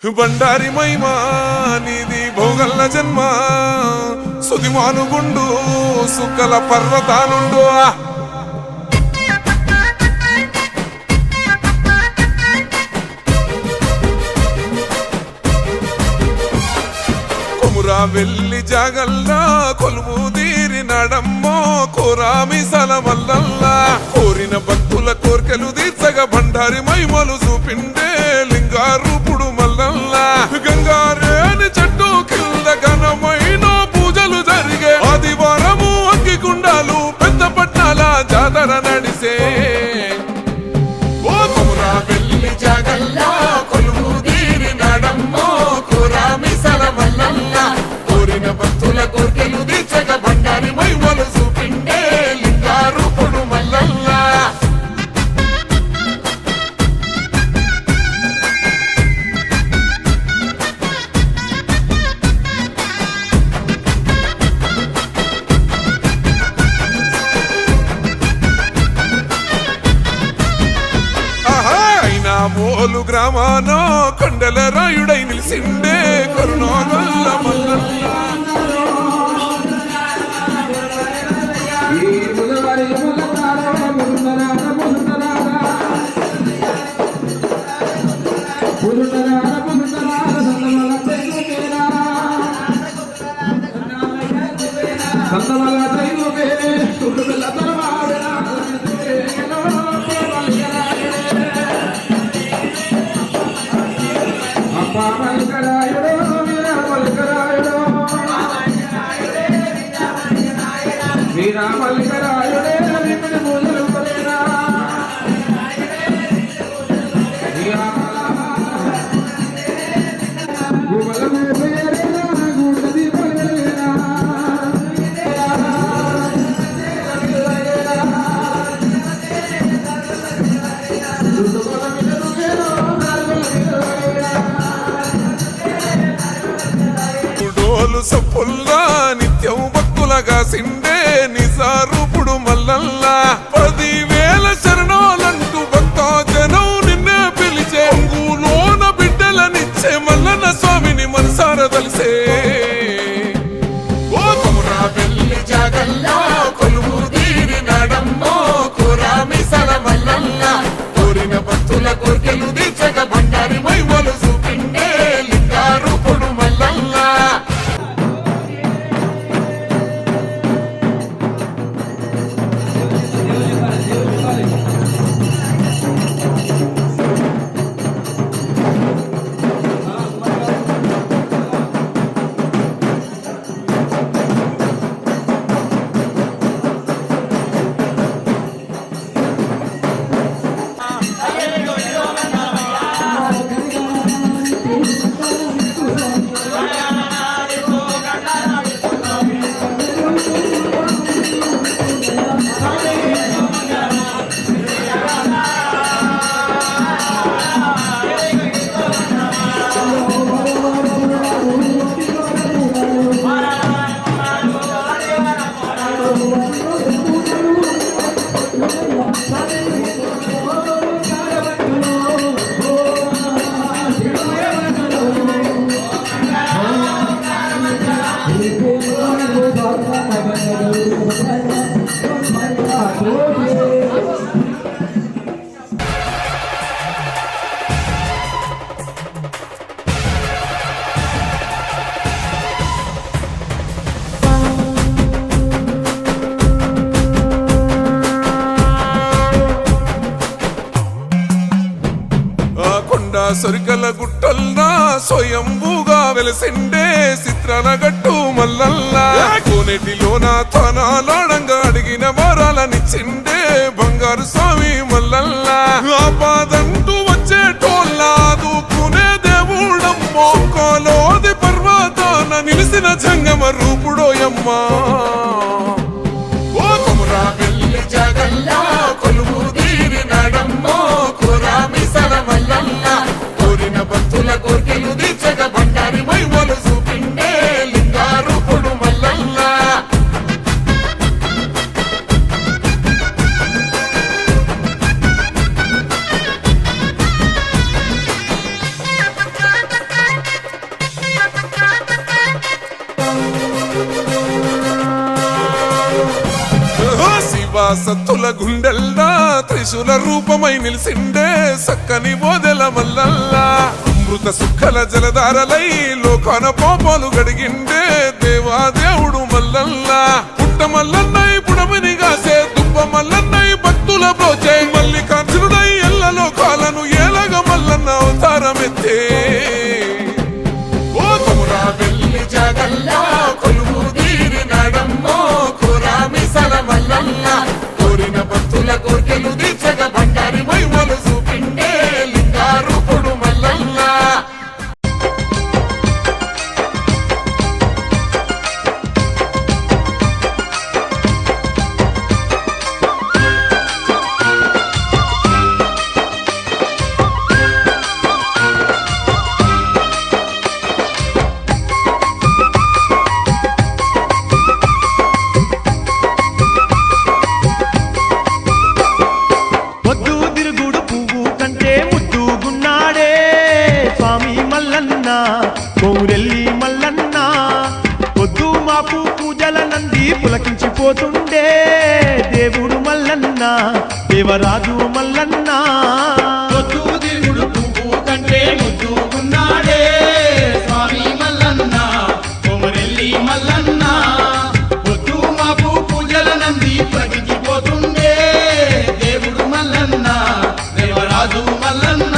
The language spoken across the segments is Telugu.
బండారి మైమా నీది భోగల్ల జన్మ సుదిమానుగుండు సుక్కల పర్వతానుండు కొమురా వెళ్ళి జాగల్లా కొలువు తీరినాడమ్మో కోరామి సలమల్లల్లా కోరిన భక్తుల కోర్కెలు తీర్చగా బండారి మైమలు చూపిండే లింగారూపుడు మల్లల్లా గంగారేని చెట్టు కింద ఘనమైన పూజలు జరిగే ఆదివారము అగ్గిగుండాలు పెద్ద పట్నాల జాతర నడిసే ఓ కొమురా వెళ్ళి జాగల్లా కొలువు తీరినాడమ్మో కోరామి సలమల్లల్లా కోరిన భక్తుల కోర్కెలు తీర్చగా బండారి మైమలు చూపిండే లింగారూపుడు మల్లల్లా మోలు గ్రామాన కొండల రాయుడై నిలిసిండే కరుణాగల్ల మల్లల్లా సొప్పుల్లా నిత్యం భక్తులగా సిండే నిజారూపుడు మల్లల్లా 10,000 శరణాలంటూ భక్తజనం నిన్నే పిలిచే అంగులోన బిడ్డలనిచ్చే మల్లన్న స్వామిని మనసార తలిసే ఓ కొమురా వెళ్ళి జాగల్లా కొలువు తీరినాడమ్మో కోరామి సలమల్లల్లా కోరిన భక్తుల కోర్కెలు తీర్చగా బండారి మైమలు చూపిండే లింగారూపుడు మల్లల్లా సొరికల గుట్టల్నా స్వయంభూగా వెలసిండే చిత్రాల గట్టు మల్లల్లా కోనేటిలోన తనాలాడంగా అడిగిన వరాలనిచ్చిండే బంగారు స్వామి మల్లల్లా ఆపాదంటూ వచ్చేటోళ్ళ దూకునే దేవుడమ్మో కోలోది పర్వతాన నిలిసిన జంగమ రూపుడోయమ్మా ఓ కొమురా వెళ్ళి జాగల్లా కొలువు తీరినాడమ్మో కోరామి సలమల్లల్లా కోరిన భక్తుల కోర్కెలు తీర్చగా బండారి మైమలు చూపిండే లింగారూపుడు మల్లల్లా సభాసత్తుల గుండెల్లా త్రిశూల రూపమై నిలిసిండే సక్కని బోదెల మల్లల్లా అమృత సుక్కల జలధారలై లోకాన పాపాలు గడిగిండే దేవాదేవుడు మల్లల్లా పుట్ట మల్లన్నై పుడమిని గాసే దుబ్బ మల్లన్నై భక్తుల ప్రోచే మల్లికార్జునుడై ఎల్ల లోకాలను ఏలగ మల్లన్న అవతారమెత్తే ఓ తుమురా వెల్లి జగల్లా కొలువు తీరినాడమ్మో కురామిసల మల్లన్న కోరిన భక్తుల కోర్కెలు తీర్చగ బండారి మహిమలు చూపిండే లింగారూపుడు మల్లన్న కోరెల్లి మల్లన్న పొద్దు మాపు పూజల నంది పులకించిపోతుండే దేవుడు మల్లన్న దేవరాజు మల్లన్న పొద్దు తిరుగుడు పువ్వు కంటే ముద్దుకున్నాడే స్వామి మల్లన్న కోరెల్లి మల్లన్న పొద్దు మాపు పూజల నంది పులకించిపోతుండే దేవుడు మల్లన్న దేవరాజు మల్లన్న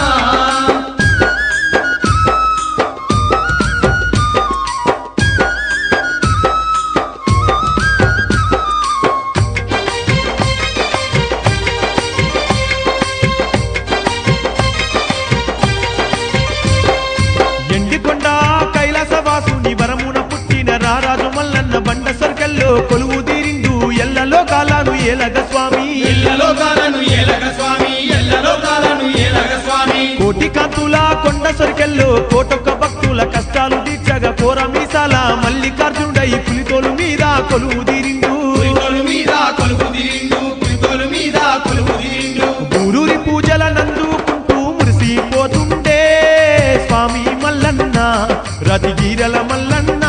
రారాజు మల్లన్న బండ సర్కల్లో కొలువు తీరిండు ఎల్లలో కాలాను ఏలగ స్వామి కోటి కాంతుల కొండ సర్కల్లో కోటొక్క భక్తుల కష్టాలు తీర్చగా కోర మీసాల మల్లికార్జునుడై పులితోలు మీద కొలువు తీరిండు ఊరూరి పూజల నందుకుంటూ మురిసిపోతుండే స్వామి మల్లన్న రతిగీరల మల్లన్న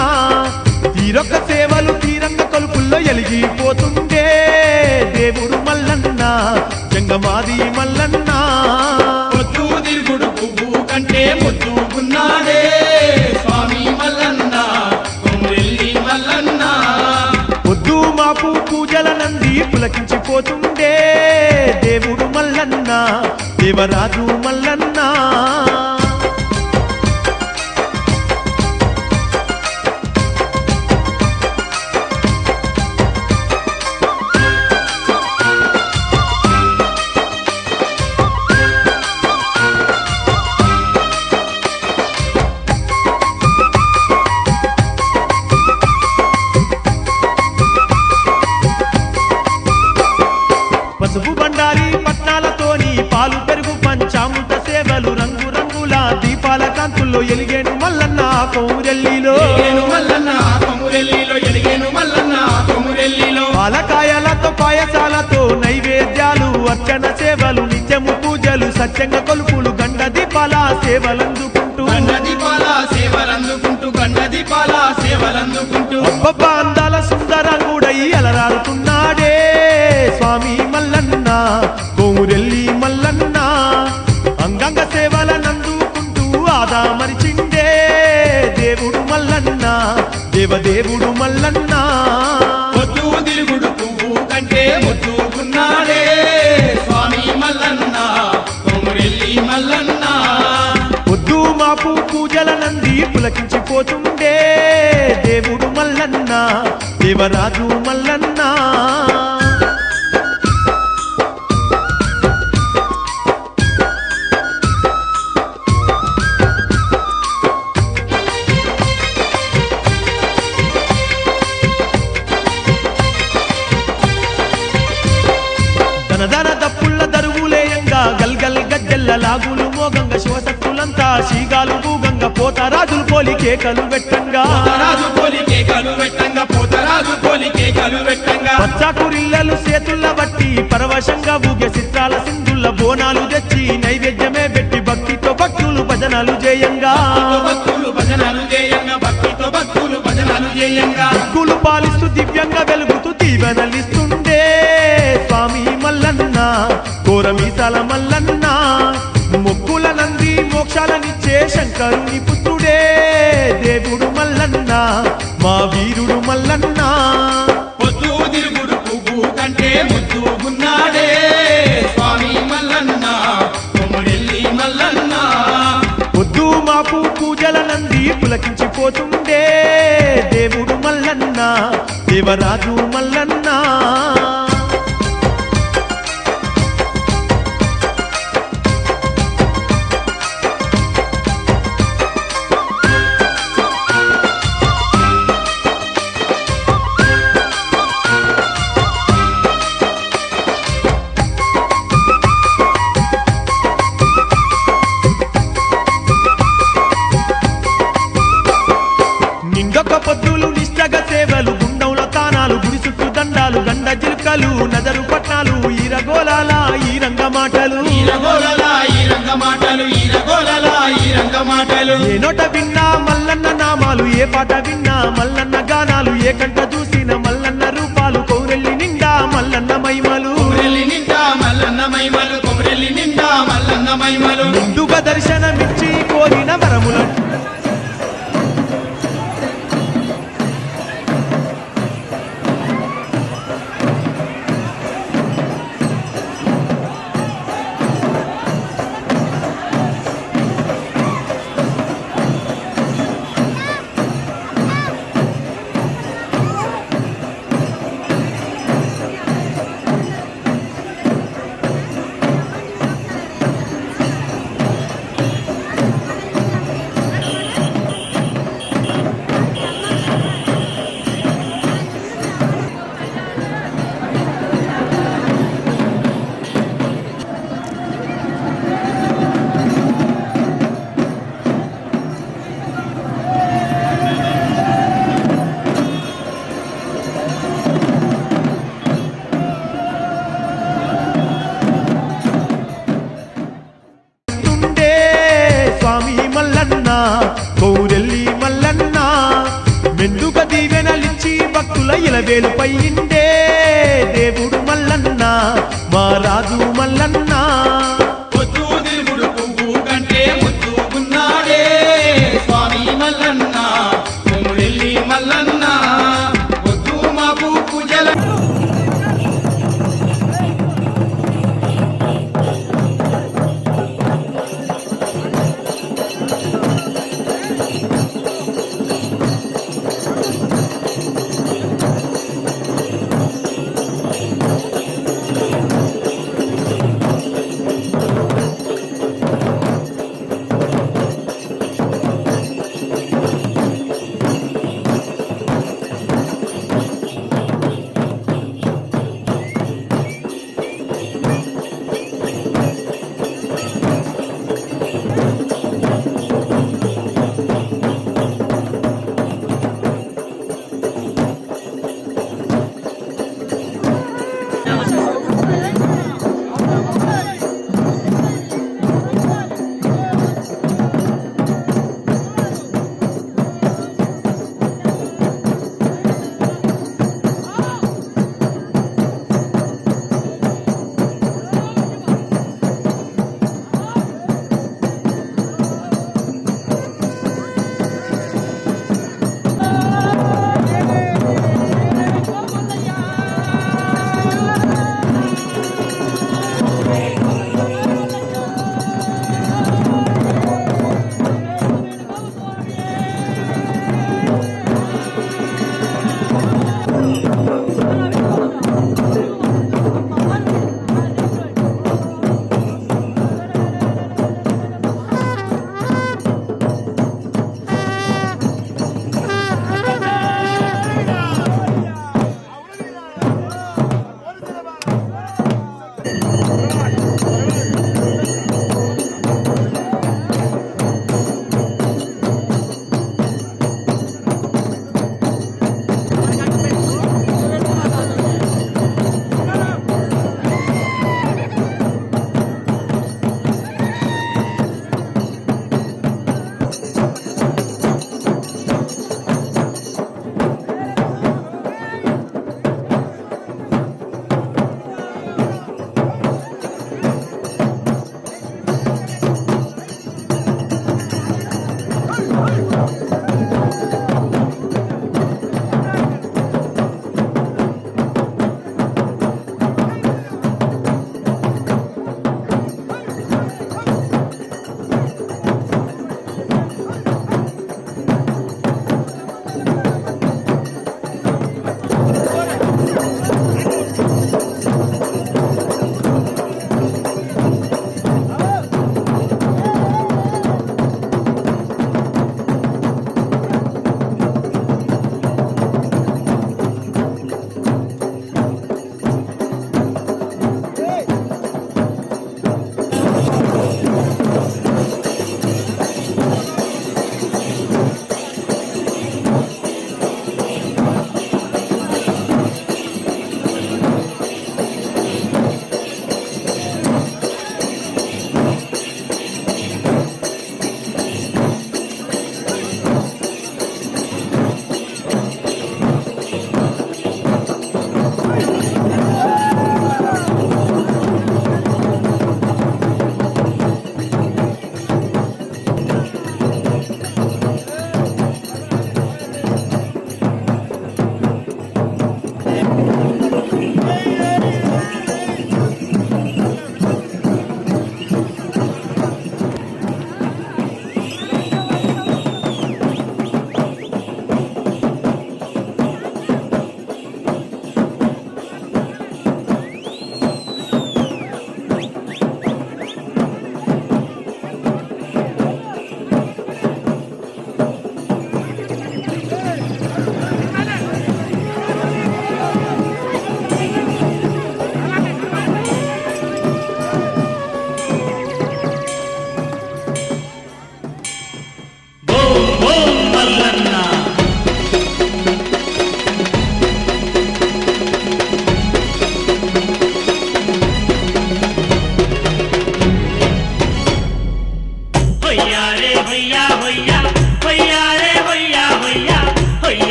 తీరొక్క సేవలు తీరంగ కొలుపుల్లో ఎలిగిపోతుండే దేవుడు మల్లన్న జంగమాది మల్లన్న పొద్దు తిరుగుడు పువ్వు కంటే ముద్దుకున్నాడే స్వామి మల్లన్న కోరెల్లి మల్లన్న పొద్దు మాపు పూజల నంది పులకించిపోతుండే దేవుడు మల్లన్న దేవరాజు మల్లన్న పసుపు బండారి పట్నాలతోని పాలు పెరుగు పంచామృత సేవలు రంగు రంగుల దీపాల కాంతుల్లో ఎలిగేను మల్లన్న కోరెల్లిలో పాలకాయలతో పాయసాలతో నైవేద్యాలు అర్చన సేవలు నిత్యము పూజలు సత్యంగా కొలుపులు గండ దీపాల సేవలందుకుంటూ అబ్బబ్బా అందాల సుందరంగుడై అలరారుతున్నాడే స్వామి మల్లన్న కోరెల్లి మల్లన్న అంగంగ సేవల నందుకుంటూ ఆదా మరిచిండే దేవుడు మల్లన్న దేవదేవుడు మల్లన్న పొద్దు తిరుగుడు పువ్వు కంటే ముద్దుకున్నాడే స్వామి మల్లన్న కోరెల్లి మల్లన్న పొద్దు మాపు పూజల నంది పులకించిపోతుండే దేవుడు మల్లన్న దేవరాజు మల్లన్న ధనధన దప్పుల్ల దరువులేయంగా గల్గల్ గజ్జెల్ల లాగులు మోగంగ శివశక్తులంతా శీగాలు భూగంగ పోతరాజులు పోలి కేకలు వెట్టంగా పచ్చాకురిల్లలు చేతుల్ల బట్టి పరవశంగా ఊగే చిత్రాల సింధుల్ల బోనాలు తెచ్చి నైవేద్యమే పెట్టి భక్తితో భక్తులు భజనలు చేయంగా భక్తులు పాలిస్తూ దివ్యంగా వెలుగుతూ దీవెనలిస్తుండే పులకించిపోతుండే దేవుడు మల్లన్న దేవరాజు మల్లన్న నిండొక పొద్దులు నిష్టగ సేవలు గుండంలో తానాలు గుడి చుట్టూ దండాలు గండ జిల్కలు నజరు పట్నాలు ఈరగోలాల ఈ రంగ మాటలు ఈరగోలలా ఈ రంగ మాటలు ఈరగోలలా ఈ రంగ మాటలు ఏ నోట విన్నా మల్లన్న నామాలు ఏ పాట విన్నా మల్లన్న గానాలు ఏ కంట చూసిన మల్లన్న రూపాలు కౌరెల్లి నిండా మల్లన్న మైమలు కొమరెల్లి నిండా మల్లన్న మైమలు కొమరెల్లి నిండా మల్లన్న మైమలు ముందుగా దర్శనమిచ్చి కోరిన వరములను తుండే స్వామి మల్లన్న కౌరెల్లి మల్లన్న మెండుగా దీవెనలిచ్చి భక్తుల ఇలవేలు పైండే దేవుడు మల్లన్న మా రాజు మల్లన్న పొద్దు తిరుగుడు పువ్వు కంటే ముద్దుకున్నాడే స్వామి మల్లన్న కొమరెల్లి మల్లన్న పొద్దు మాకు పూజల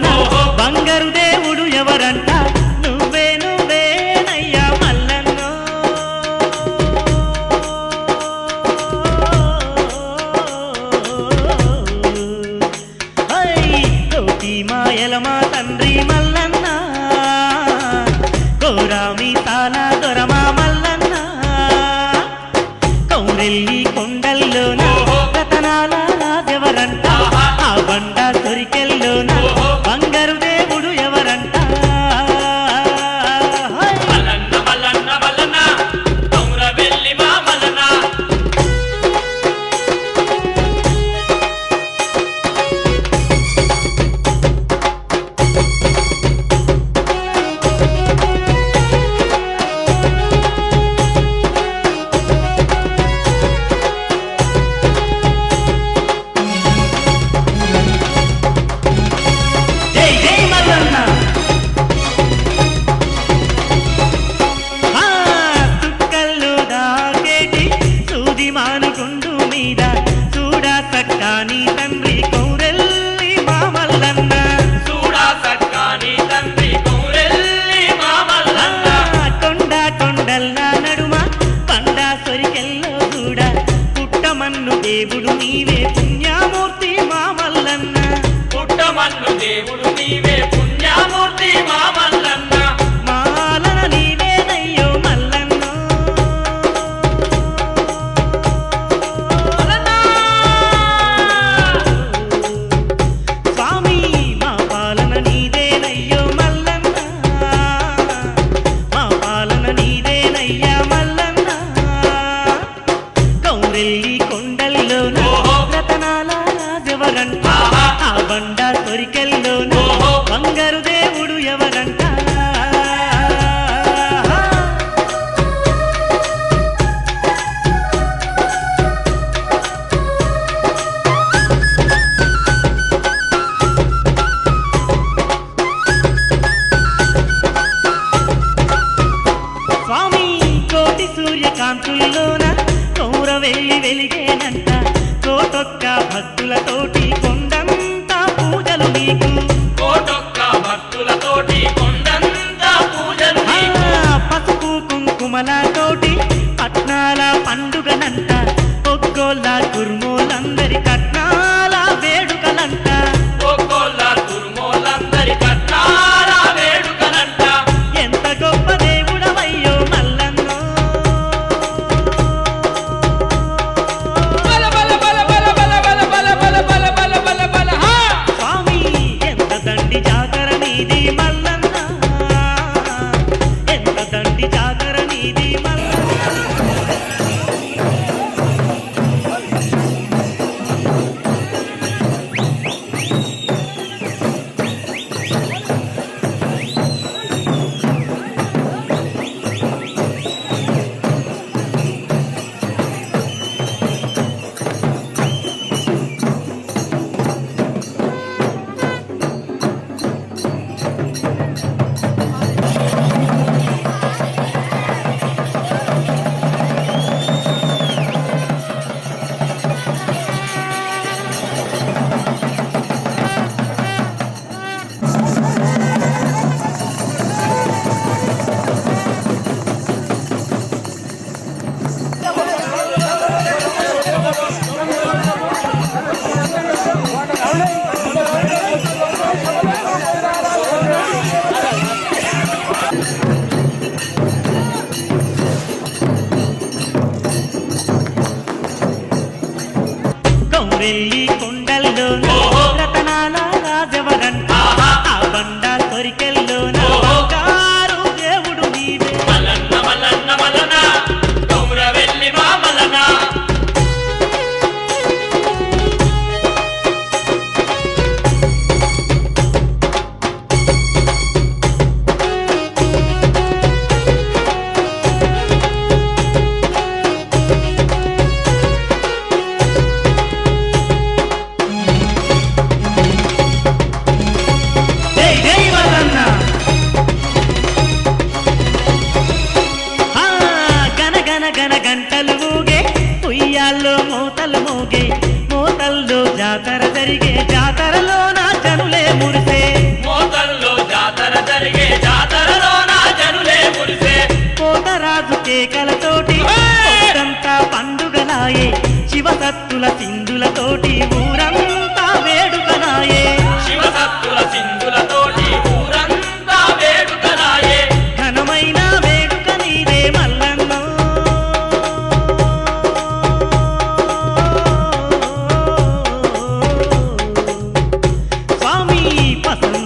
కొండల్లోన బంగారు దేవుడు ఎవరంట నువ్వే నువ్వేనయ్యా మల్లన్నో కోటి మాయల మా తండ్రి మల్లన్న కోరామి తాన దొరమా మల్లన్న కౌరెల్లి కొండల్లోన రతనాల రాజెవరంట ఆ బండ దొరికెల్లోన బంగారు దేవుడు ఎవరంట మల్లన్న మల్లన్న మల్లన్న కొమరవెల్లి మా మల్లన్న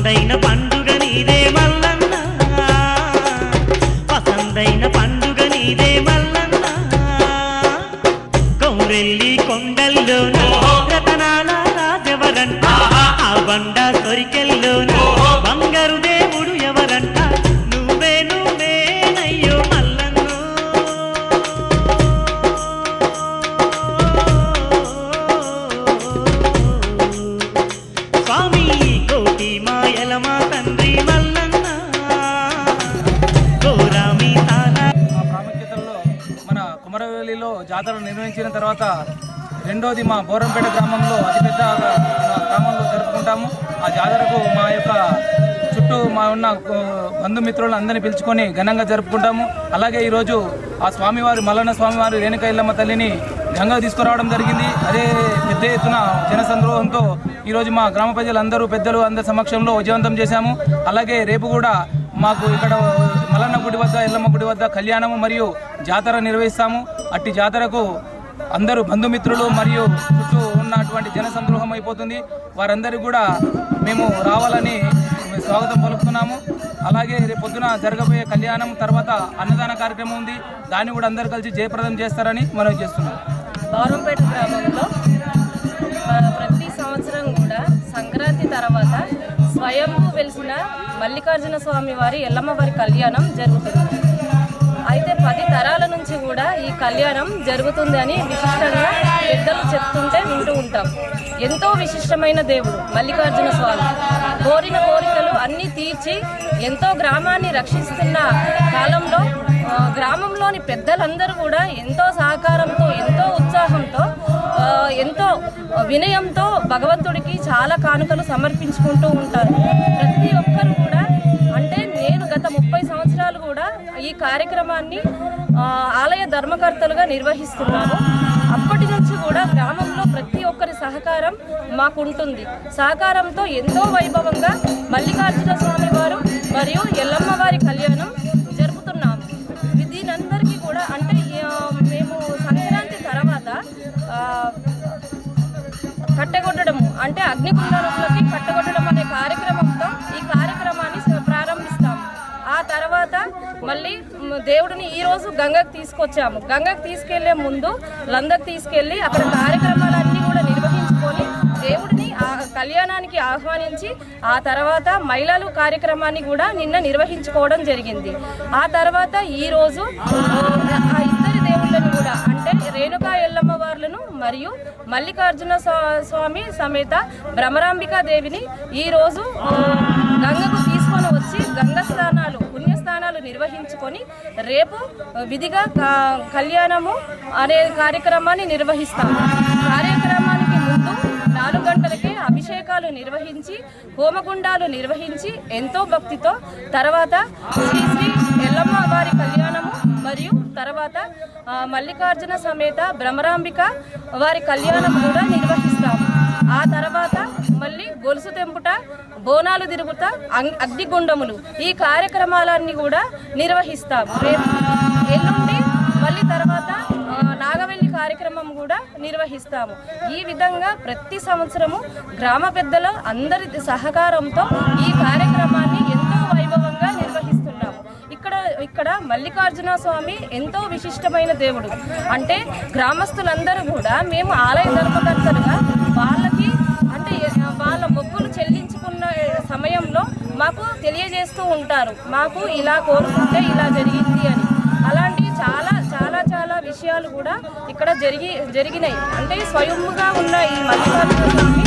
పసందైన పండుగ నీదే మల్లన్న, పసందైన పండుగ నీదే మల్లన్న. కౌరెల్లి కొండల్లోన రతనాల రాజెవరంట, ఆ బండ సొరికెల్లోన బంగారు దేవుడు ఎవరంట, నువ్వే నువ్వేనయ్యో మల్లన్నో. స్వామి కోటి మాయల మా తండ్రి మల్లన్న, గోరామి తానా. ఆ ప్రాముఖ్యతల్లో మన కుమరవెల్లిలో జాతర నిర్వహించిన తర్వాత రెండోది మా బోరంపేట గ్రామంలో అతిపెద్ద గ్రామంలో జరుపుకుంటాము. ఆ జాతరకు మా యొక్క చుట్టూ ఉన్న బంధుమిత్రులను అందరినీ పిలుచుకొని ఘనంగా జరుపుకుంటాము. అలాగే ఈరోజు ఆ స్వామివారి మల్లన్న స్వామివారి రేణుకా ఎల్లమ్మ తల్లిని గంగకు తీసుకురావడం జరిగింది. అదే పెద్ద ఎత్తున జనసంద్రోహంతో ఈరోజు మా గ్రామ ప్రజలందరూ పెద్దలు అందరి సమక్షంలో విజయవంతం చేశాము. అలాగే రేపు కూడా మాకు ఇక్కడ మల్లన్న గుడి వద్ద ఎల్లమ్మ గుడి వద్ద కళ్యాణము మరియు జాతర నిర్వహిస్తాము. అట్టి జాతరకు అందరూ బంధుమిత్రులు మరియు చుట్టూ ఉన్నటువంటి జనసంద్రోహం అయిపోతుంది. వారందరికీ కూడా మేము రావాలని స్వాగతం పలుకుతున్నాము. అలాగే రేపు పొద్దున జరగబోయే కళ్యాణం తర్వాత అన్నదాన కార్యక్రమం ఉంది. దాన్ని కూడా అందరూ కలిసి జయప్రదం చేస్తారని మనం చేస్తున్నాం. బోరంపేట గ్రామంలో ప్రతి సంవత్సరం కూడా సంక్రాంతి తర్వాత స్వయంభూ వెలిసిన మల్లికార్జున స్వామి వారి ఎల్లమ్మ వారి కళ్యాణం జరుగుతుంది. అయితే 10 తరాల నుంచి కూడా ఈ కళ్యాణం జరుగుతుంది అని విశిష్టంగా పెద్దలు చెప్తుంటే వింటూ ఉంటాం. ఎంతో విశిష్టమైన దేవుడు మల్లికార్జున స్వామి. కోరిన కోరికలు అన్నీ తీర్చి ఎంతో గ్రామాన్ని రక్షిస్తున్న కాలంలో గ్రామంలోని పెద్దలందరూ కూడా ఎంతో సహకారంతో, ఎంతో ఉత్సాహంతో, ఎంతో వినయంతో భగవంతుడికి చాలా కానుకలు సమర్పించుకుంటూ ఉంటారు. ప్రతి ఒక్కరు కూడా, అంటే నేను గత 30 సంవత్సరాలు కూడా ఈ కార్యక్రమాన్ని ఆలయ ధర్మకర్తలుగా నిర్వహిస్తున్నాను. అప్పటి నుంచి కూడా గ్రామంలో ప్రతి ఒక్కరి సహకారం మాకుంటుంది. సహకారంతో ఎంతో వైభవంగా మల్లికార్జున స్వామి వారు మరియు ఎల్లమ్మ వారి కళ్యాణం జరుపుతున్నాము. దీనందరికీ కూడా అంటే మేము సంక్రాంతి తర్వాత కట్టెగొట్టడము అంటే అగ్నికుండాలకి కట్టెగొట్టడం అనే కార్యక్రమంతో ఈ కార్యక్రమాన్ని ప్రారంభిస్తాము. ఆ తర్వాత మళ్ళీ దేవుడిని ఈరోజు గంగకు తీసుకొచ్చాము. గంగకు తీసుకెళ్లే ముందు లందకు తీసుకెళ్లి అక్కడ కార్యక్రమాలన్నీ కూడా నిర్వహించుకొని దేవుడిని ఆ కళ్యాణానికి ఆహ్వానించి ఆ తర్వాత మహిళలు కార్యక్రమాన్ని కూడా నిన్న నిర్వహించుకోవడం జరిగింది. ఆ తర్వాత ఈరోజు ఆ ఇద్దరి దేవుళ్ళను కూడా అంటే రేణుకా ఎల్లమ్మ వార్లను మరియు మల్లికార్జున స్వామి సమేత భ్రమరాంబికా దేవిని ఈరోజు గంగకు తీసుకొని వచ్చి గంగ స్నానాలు పుణ్యస్నానాలు నిర్వహించుకొని రేపు విధిగా కళ్యాణము అనే కార్యక్రమాన్ని నిర్వహిస్తాము. కార్యక్రమానికి ముందు 4 గంటలకే అభిషేకాలు నిర్వహించి హోమగుండాలు నిర్వహించి ఎంతో భక్తితో తర్వాత శ్రీ శ్రీ ఎల్లమ్మ వారి కళ్యాణము మరియు తర్వాత మల్లికార్జున సమేత భ్రమరాంబిక వారి కళ్యాణం కూడా నిర్వహిస్తాము. ఆ తర్వాత మళ్ళీ గొలుసు తెంపుట, బోనాలు తిరుగుట, అగ్నిగుండములు ఈ కార్యక్రమాలన్నీ కూడా నిర్వహిస్తాము. రేపు ఎల్లుండి మళ్ళీ తర్వాత నాగవెల్లి కార్యక్రమం కూడా నిర్వహిస్తాము. ఈ విధంగా ప్రతి సంవత్సరము గ్రామ పెద్దల అందరి సహకారంతో ఈ కార్యక్రమాన్ని ఎంతో వైభవంగా నిర్వహిస్తున్నాము. ఇక్కడ మల్లికార్జున స్వామి ఎంతో విశిష్టమైన దేవుడు. అంటే గ్రామస్తులందరూ కూడా మేము ఆలయ ధర్మకర్తలుగా వాళ్ళకి అంటే వాళ్ళ మొక్కులు చెల్లించుకున్న సమయంలో మాకు తెలియజేస్తూ ఉంటారు. మాకు ఇలా కోరుకుంటే ఇలా జరిగింది అని. అలాంటి చాలా చాలా చాలా విషయాలు కూడా ఇక్కడ జరిగినాయి. అంటే స్వయంగా ఉన్న ఈ మల్లికార్జున స్వామి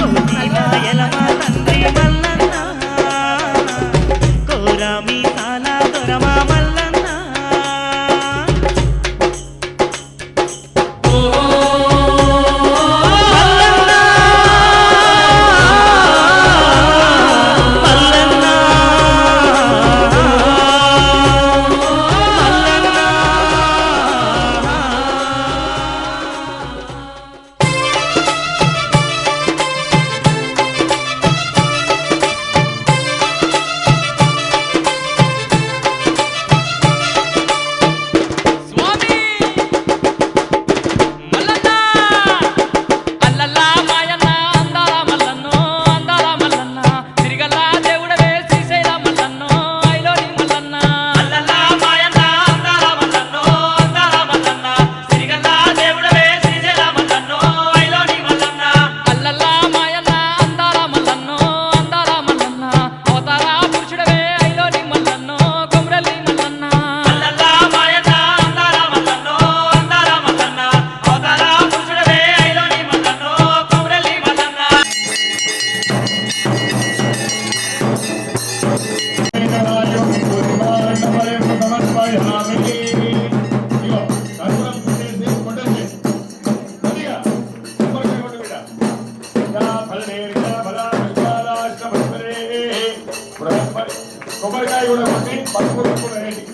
కొబ్బరికాయ కూడా కొట్టి పసుపు కూడా వేయండి.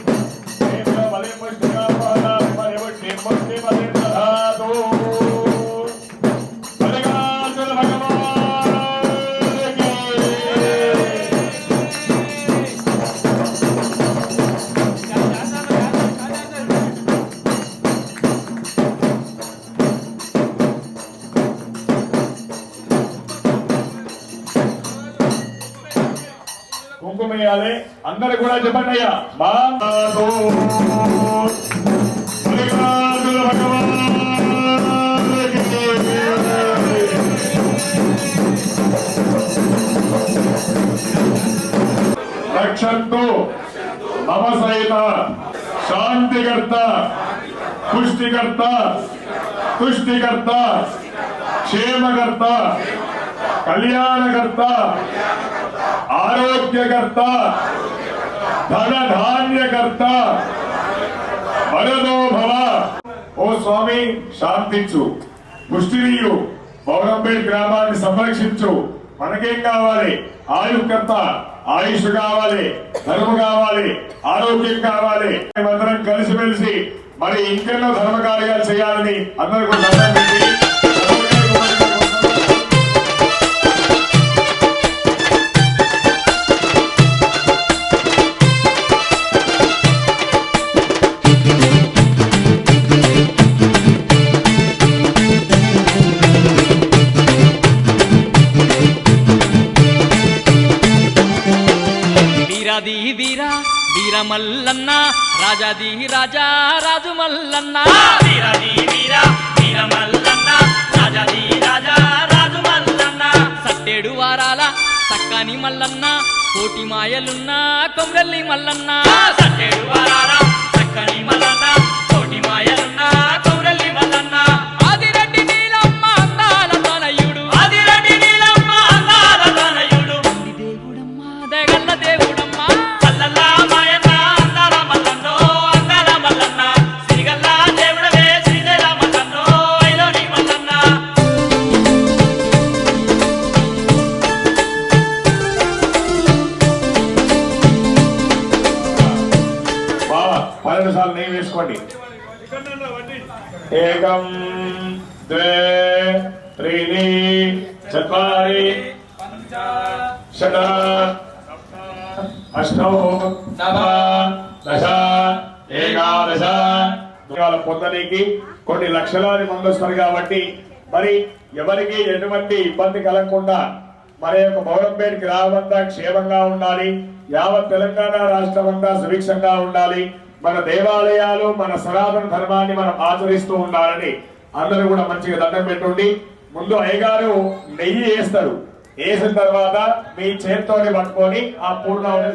కుంకుమ వేయాలి. అందరు కూడా చెప్పండి అయ్యా. రక్షంతు మమ సహిత శాంతికర్త పుష్టికర్త తుష్టికర్త క్షేమకర్త కళ్యాణకర్త ఆరోగ్యకర్త ధనధాన్యకర్త వరదో భవ. ఓ స్వామి శాంతించు, పుష్టినీయు, బౌరంపేట గ్రామాన్ని సంరక్షించు. మనకేం కావాలి? ఆయుకర్త, ఆయుష్ కావాలి, ధర్మ కావాలి, ఆరోగ్యం కావాలి. మేమందరం కలిసిమెలిసి మరి ఇంకెన్నో ధర్మ కార్యాలు చేయాలని అందరూ కూడా దండం పెట్టి వీరా వీర మల్లన్న రాజాది రాజా రాజు మల్లన్న. వీరాది వీరా వీర మల్లన్న రాజాది రాజా రాజు మల్లన్న. సట్టేడు వారాల సక్కాని మల్లన్న, కోటి మాయలున్న కొమ్రెల్లి మల్లన్న. సట్టేడు వారాల సక్కని మల్లన్న, కోటి మాయలున్న కొమ్రెల్లి మల్లన్న. ఆదిరెడ్డి నీలమ్మ అందాల తనయుడు, ఆదిరెడ్డి నీలమ్మ అందాల తనయుడు. దేవుడమ్మ దగల్ల దేవుడమ్మ. అల్లల్లా మాయన్న అందాల మల్లన్నో, అందాల మల్లన్న. సిరిగల్లా దేవుడవే శ్రీదేల మల్లన్నో, ఐలోని మల్లన్న. బావా 12 సార్లు నెయ్యి వేసుకోండి. ఏకం ద్వే త్రీణి చత్వారి షట అష్టౌ నవ దశ ఏకాదశ. పొందనీకి కొన్ని లక్షలాది మంది వస్తారు కాబట్టి మరి ఎవరికి ఎటువంటి ఇబ్బంది కలగకుండా మన యొక్క బౌరంపేట గ్రామమంతా క్షేమంగా ఉండాలి. యావత్ తెలంగాణ రాష్ట్రం అంతా సుభిక్షంగా ఉండాలి. మన దేవాలయాలు మన సనాతన ధర్మాన్ని మనం ఆచరిస్తూ ఉండాలని అందరూ కూడా మంచిగా దండం పెట్టుండి. ముందు అయ్యగారు నెయ్యి వేస్తారు. వేసిన తర్వాత మీ చేతితోనే పట్టుకొని ఆ పూర్ణావతి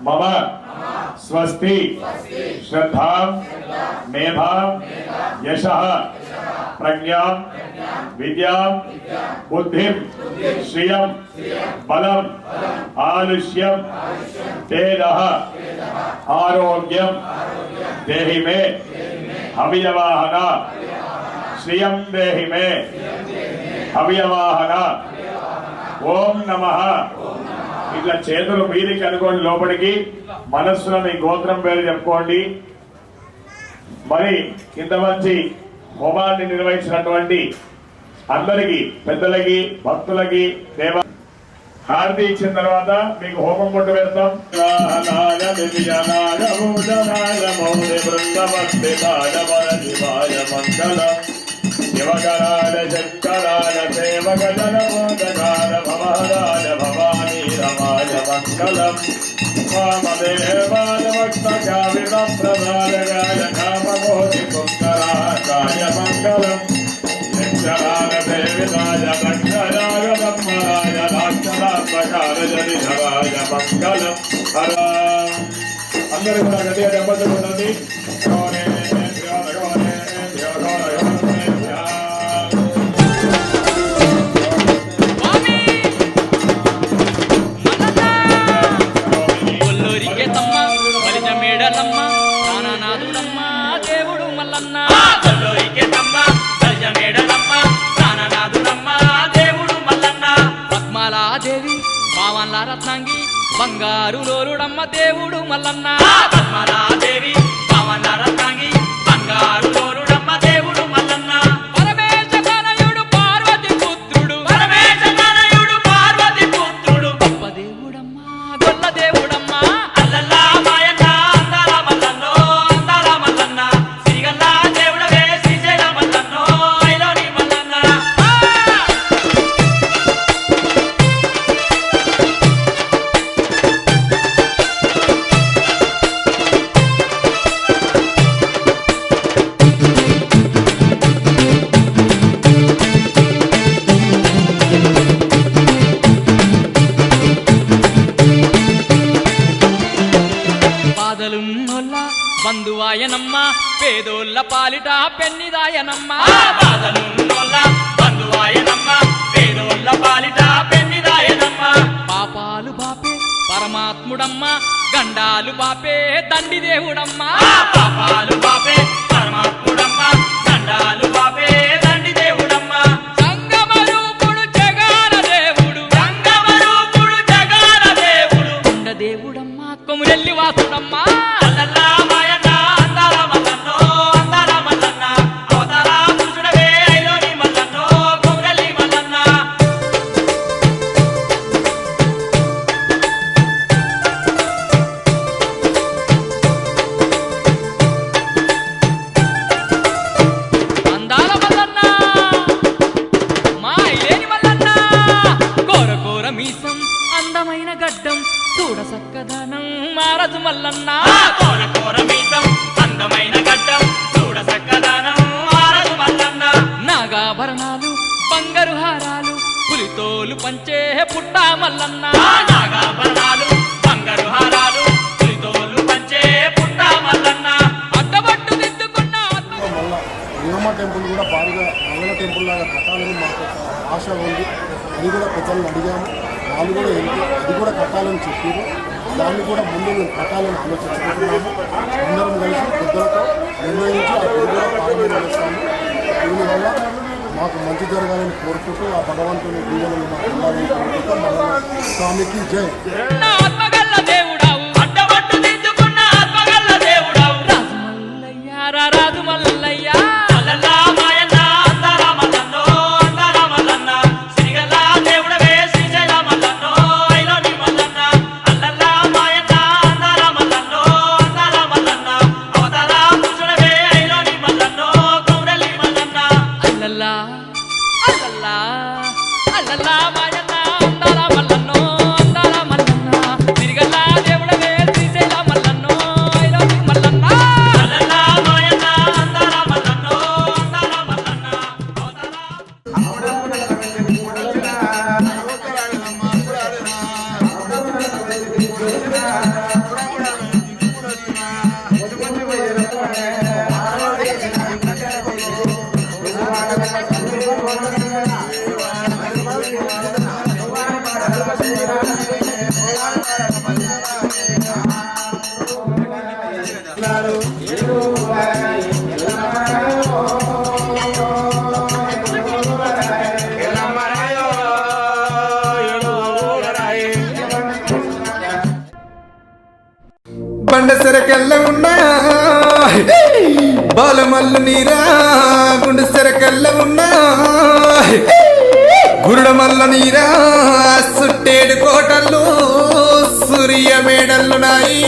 मम स्वस्ति श्रद्धा मेधा यशः प्रज्ञा विद्या बुद्धि श्रियं बलम आलुष्यम तेजः आरोग्यम देहि मे हवियवाहन श्रियं देहि मे हवियवाहन ओम नमः. ఇట్లా చేతులు మీదికి అనుకోండి, లోపలికి మనస్సులో మీ గోత్రం పేరు చెప్పుకోండి. మరి ఇంత మంచి హోమాన్ని నిర్వహించినటువంటి అందరికీ, పెద్దలకి, భక్తులకి, దేవ హారతి ఇచ్చిన తర్వాత మీకు హోమం కొట్టు పెడతాం. యువకరాల శంకరాల సేవక జనమోదకాల భవరాజ భవానీ రమాజ మంగళం వామదేవాయ భక్తకావిత ప్రదాయగాయ కామమోది సుందరాకాయ మంగళం శంకరాల దేవితాయ దక్షరాయ బ్రహ్మరాయ రాక్షరాత్మకాల జనిధరాయ మంగళం హరా. అందరూ కూడా గట్టిగా దెబ్బతున్నది. ఒల్లూరికేతమ్మ బలిజ మేడలమ్మ ప్రాణనాథుడమ్మ దేవుడు మల్లన్న. ఒల్లూరికేతమ్మ బలిజ మేడలమ్మ ప్రాణనాథుడమ్మ దేవుడు మల్లన్న. పద్మాలాదేవి పావన్ల రత్నాంగి బంగారు లోరుడమ్మ దేవుడు మల్లన్న. పద్మాలాదేవి పావన్ల రత్నాంగి బంగారు లోరుడమ్మ దేవుడు మల్లన్న. పరమేశ తనయుడు పార్వతి పుత్రుడు పరమేశ తనయుడు పార్వతి పుత్రుడు గొప్ప దేవుడమ్మ గొల్ల దేవుడమ్మ. అల్లల్లా మాయన్న అందాల మల్లన్నో అందాల మల్లన్న శ్రీగల్లా దేవుడవే శ్రీశైల మల్లన్నో ఐలోని మల్లన్న. బాధలున్నోళ్ళ బంధువాయనమ్మ పేదోళ్ళ పాలిట పెన్నిదాయనమ్మ. బాధలున్నోళ్ళ బంధువాయనమ్మ పేదోళ్ళ పాలిట పెన్నిదాయనమ్మ. పాపాలు బాపే పరమాత్ముడమ్మ గండాలు బాపే దండి దేవుడమ్మ. పాపాలు బాపే పరమాత్ముడమ్మ గండాలు బాపే దండి దేవుడమ్మ. సంగమ రూపుడు జగాన దేవుడు సంగమ రూపుడు జగాన దేవుడు కొండ దేవుడమ్మ కొమురెల్లి వాసుడమ్మ. అల్లల్లా మాయన్న అందాల మల్లన్నో అందాల మల్లన్న అవతార పురుషుడవే ఐలోని మల్లన్నో కొమురెల్లి మల్లన్న. అందాల మల్లన్న మా ఐలేని మల్లన్న కోర కోర మీసం అందమైన గడ్డం చూడ సక్కదనం మారదు మల్లన్న. కోర కోర మీసం అందమైన గడ్డం చూడ సక్కదనం మారదు మల్లన్న. నాగాభరణాలు బంగారు హారాలు పులితోలు పంచే పుట్ట మల్లన్న. నాగాభరణాలు బంగారు హారాలు పులితోలు పంచే పుట్ట మల్లన్న. అడ్డబట్టు దిద్దుకున్న మళ్ళా వీరమ్మ టెంపుల్ కూడా భారీగా మంగళ టెంపుల్ లాగా కట్టాలని మాకు ఒక ఆశ ఉంది. అది కూడా పెద్దలను అడిగాము, వాళ్ళు కూడా అది కూడా కట్టాలని చెప్పారు. దాన్ని కూడా ముందు మేము కట్టాలని ఆలోచించుకుంటున్నాము. అందరం కలిసి పెద్దలతో నిర్ణయించి ఆ గుడి కూడా ప్రారంభం చేస్తాము. దీనివల్ల మాకు మంచి జరగాలని కోరుకుంటూ ఆ భగవంతుని దీవెనలు మాకు ఉండాలని కోరుకుంటూ మళ్ళీ స్వామికి జై. ఆత్మగల్ల దేవుడావు అడ్డబట్టు దిద్దుకున్న ఆత్మగల్ల దేవుడావు రాజు మల్లయ్య రాజు మల్లయ్య. అల్లల్లా మాయన్న అందాల మల్లన్నో అందాల మల్లన్న శ్రీగల్లా దేవుడవే శ్రీశైల మల్లన్నో ఐలోని మల్లన్న. అల్లల్లా మాయన్న అందాల మల్లన్నో అందాల మల్లన్న అవతార పురుషుడవే ఐలోని మల్లన్నో కొమురెల్లి మల్లన్న. అల్లల్లా అల్లల్లా అల్లల్లా మాయన్న అందాల మల్లన్నో అందాల మల్లన్న శ్రీగల్లా దేవుడవే శ్రీశైల మల్లన్నో ఐలోని మల్లన్న. అల్లల్లా మాయన్న అందాల మల్లన్నో అందాల మల్లన్న అవతార బండసెరకల్ల ఉన్నా బాలమల్లు నీరా గుండె సెరకల్ల ఉన్నా గురుడమల్ల నీరా సుట్టేడు కోటలు సూర్య మేడలు నాయి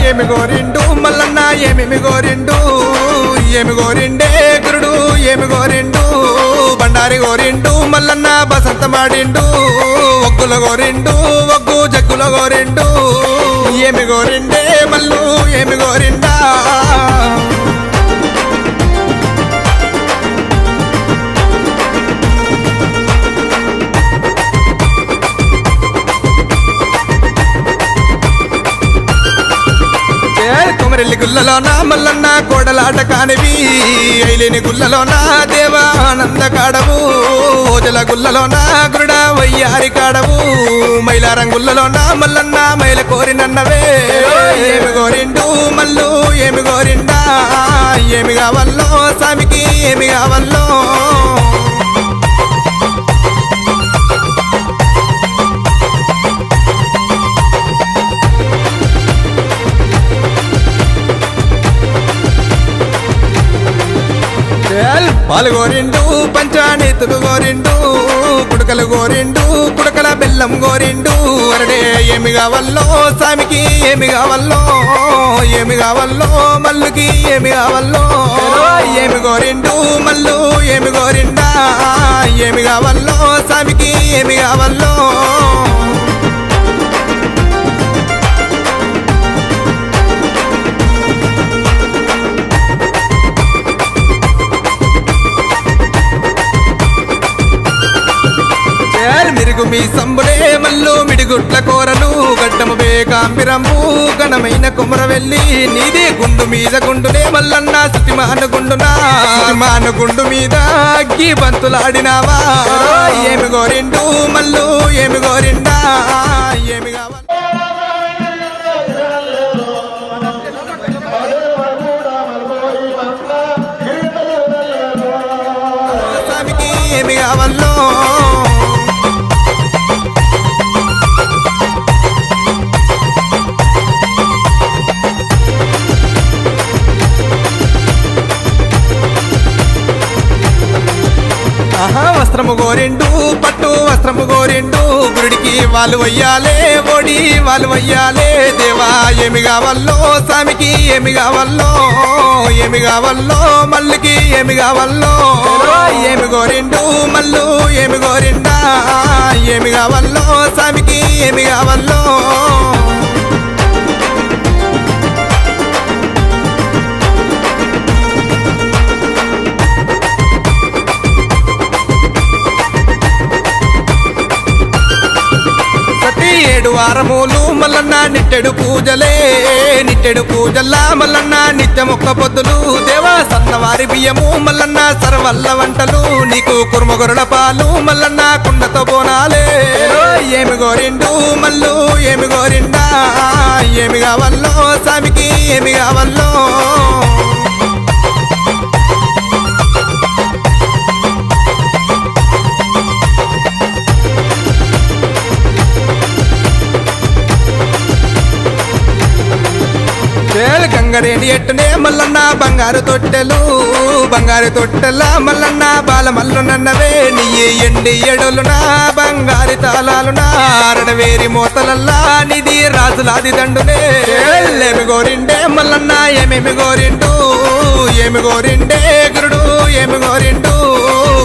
ఏమి గోరిండు మల్లన్న ఏమేమి గోరిండు ఏమి గోరిండే గురుడు ఏమి గోరిండు బండారి గోరిండు మల్లన్న బసంతమాడిండు ఒగ్గుల గోరిండు ఒగ్గు జగ్గుల గోరిండు ఏమి గోరిండే మల్లు ఏమి గోరిండా కొమరెల్లి గుల్లలోన మల్లన్న కోడలాట కానివి ఐలేని గుల్లలోన దేవానంద కాడవు ఓజల గుల్లలోన గురుడ వయ్యారి కాడవు మైలారం గుల్లలోన మల్లన్న మైల కోరినన్నవే ఏమి గోరిండు మల్లు ఏమి గోరిండా ఏమి కావల్లో స్వామికి ఏమి కావల్లో పాలు గోరిండు పంచానీతులు గోరిండు కుడకలు గోరిండు కుడకల బెల్లం గోరిండు అరడే ఏమి కావల్లో స్వామికి ఏమి కావల్లో ఏమి కావల్లో మల్లుకి ఏమి కావల్లో ఏమి గోరిండు మల్లు ఏమి గోరిండా ఏమి కావల్లో స్వామికి ఏమి కావల్లో మిరుగు మీ సంబులే మల్లు మిడిగుట్ల కోరలు గడ్డము బేకాంబిరంబు ఘనమైన కుమరవెల్లి నీదే గుండు మీద గుండునే మల్లన్న సుతిమాను గుండునా మాను గుండు మీద అగ్గి బంతులాడినావా ఏమి గోరిండు మల్లు ఏమి గోరిండా ఏమి కావాలి స్వామికి ఏమి కావాలో వస్త్రము గోరిండు పట్టు వస్త్రము గోరిండు గుడికి వాళ్ళు వయ్యాలే ఓడి వాళ్ళు వయ్యాలే దేవా ఏమి కావాలో స్వామికి ఏమి కావాలో ఏమి కావాలో మల్లుకి ఏమి కావాలో ఏమి గోరిండు మల్లు ఏమి గోరిండా ఏమి కావాలో స్వామికి ఏమి కావాలో ఏడు వారములు మల్లన్న నిట్టెడు పూజలే నిట్టెడు పూజల్లా మల్లన్న నిత్యమొక్క పొద్దులు దేవా సన్నవారి బియ్యము మల్లన్న సర్వల్ల వంటలు నీకు కుర్మగొరల పాలు మల్లన్న కుండతో బోనాలే ఏమి గోరిండు మల్లు ఏమి గోరిండా ఏమి కావాలో స్వామికి ఏమి కావాలో గంగరేని ఎట్టునే మల్లన్న బంగారు తొట్టెలా మల్లన్న బాల మల్లు నన్నవే నీ ఎండి ఎడలునా బంగారి తాళాలునా అరడవేరి మోతలల్లా నిధి రాజులాది దండునే ఏమి గోరిండే మల్లన్న ఏమేమి గోరిండు ఏమి గోరిండే గురుడు ఏమి గోరిండు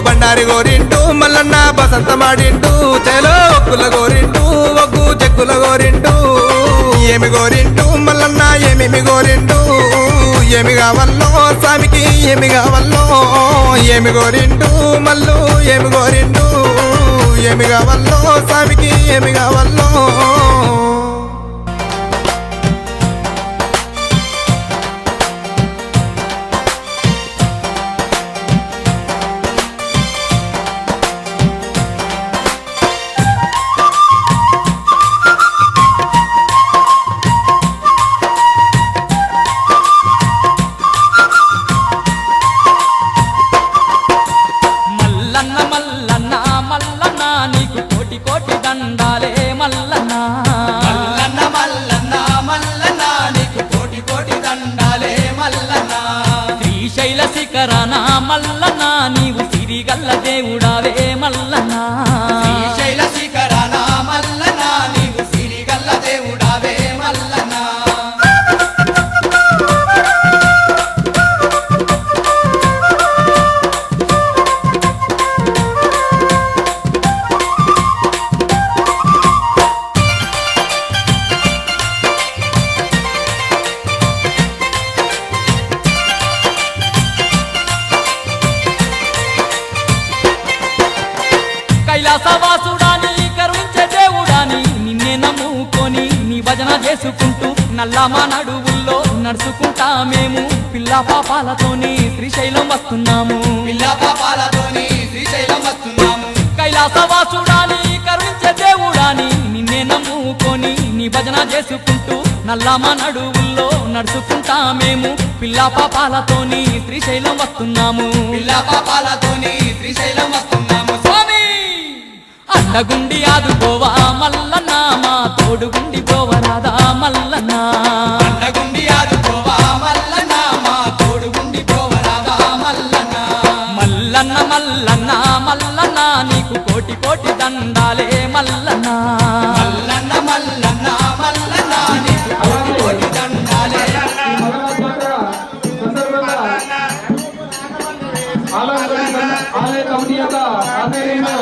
బండారి గోరిండు మల్లన్న బసంతమాడిండు చేలో ఒక్కుల గోరిండు ఒగ్గు చెక్కుల గోరిండు ఏమి గోరిండు మల్లన్న ఏమేమి గోరిండు ఏమి కావాలో స్వామికి ఏమి కావాలో ఏమి గోరిండు మల్లు ఏమి గోరిండు ఏమి కావాలో స్వామికి ఏమి కావాలో మల్లన్న శిఖరాన మల్లన్న నీవు సిరిగల్ల దేవుడావే మల్లన్న శ్రీశైల శిఖరాన మల్లన్న నీవు సిరిగల్ల దేవుడావే మల్లన్న కైలాసవాసుడాని కరుణించే దేవుడాని నిన్నే నమ్ముకొని నీ భజన చేసుకుంటూ నల్లమా నడువుల్లో నడుచుకుంటా మేము పిల్ల పాపాలతోని శ్రీశైలం వస్తున్నాము పిల్ల పాపాలతోని శ్రీశైలం వస్తున్నాము కైలాసవాసుడాని కరుణించే దేవుడాని నిన్నే నమ్ముకొని నీ భజన చేసుకుంటూ నల్లమా నడువుల్లో నడుచుకుంటా మేము పిల్ల పాపాలతోని శ్రీశైలం వస్తున్నాము పిల్ల పాపాలతోని శ్రీశైలం వస్తున్నాము స్వామి అండగుండి ఆదుకోవా మల్లన్న మా తోడుగుండి పోవరాదా మల్లన్న అండగుండి ఆదుకోవా మల్లన్న మా తోడుగుండి పోవరాదా మల్లన్న మల్లన్న మల్లన్న మల్లన్న నీకు కోటి కోటి దండాలే మల్లన్న మల్లన్న మల్లన్న మల్లన్న నీకు కోటి కోటి దండాలే ఆలయ కమిటీ యొక్క ఆధ్వర్యంలో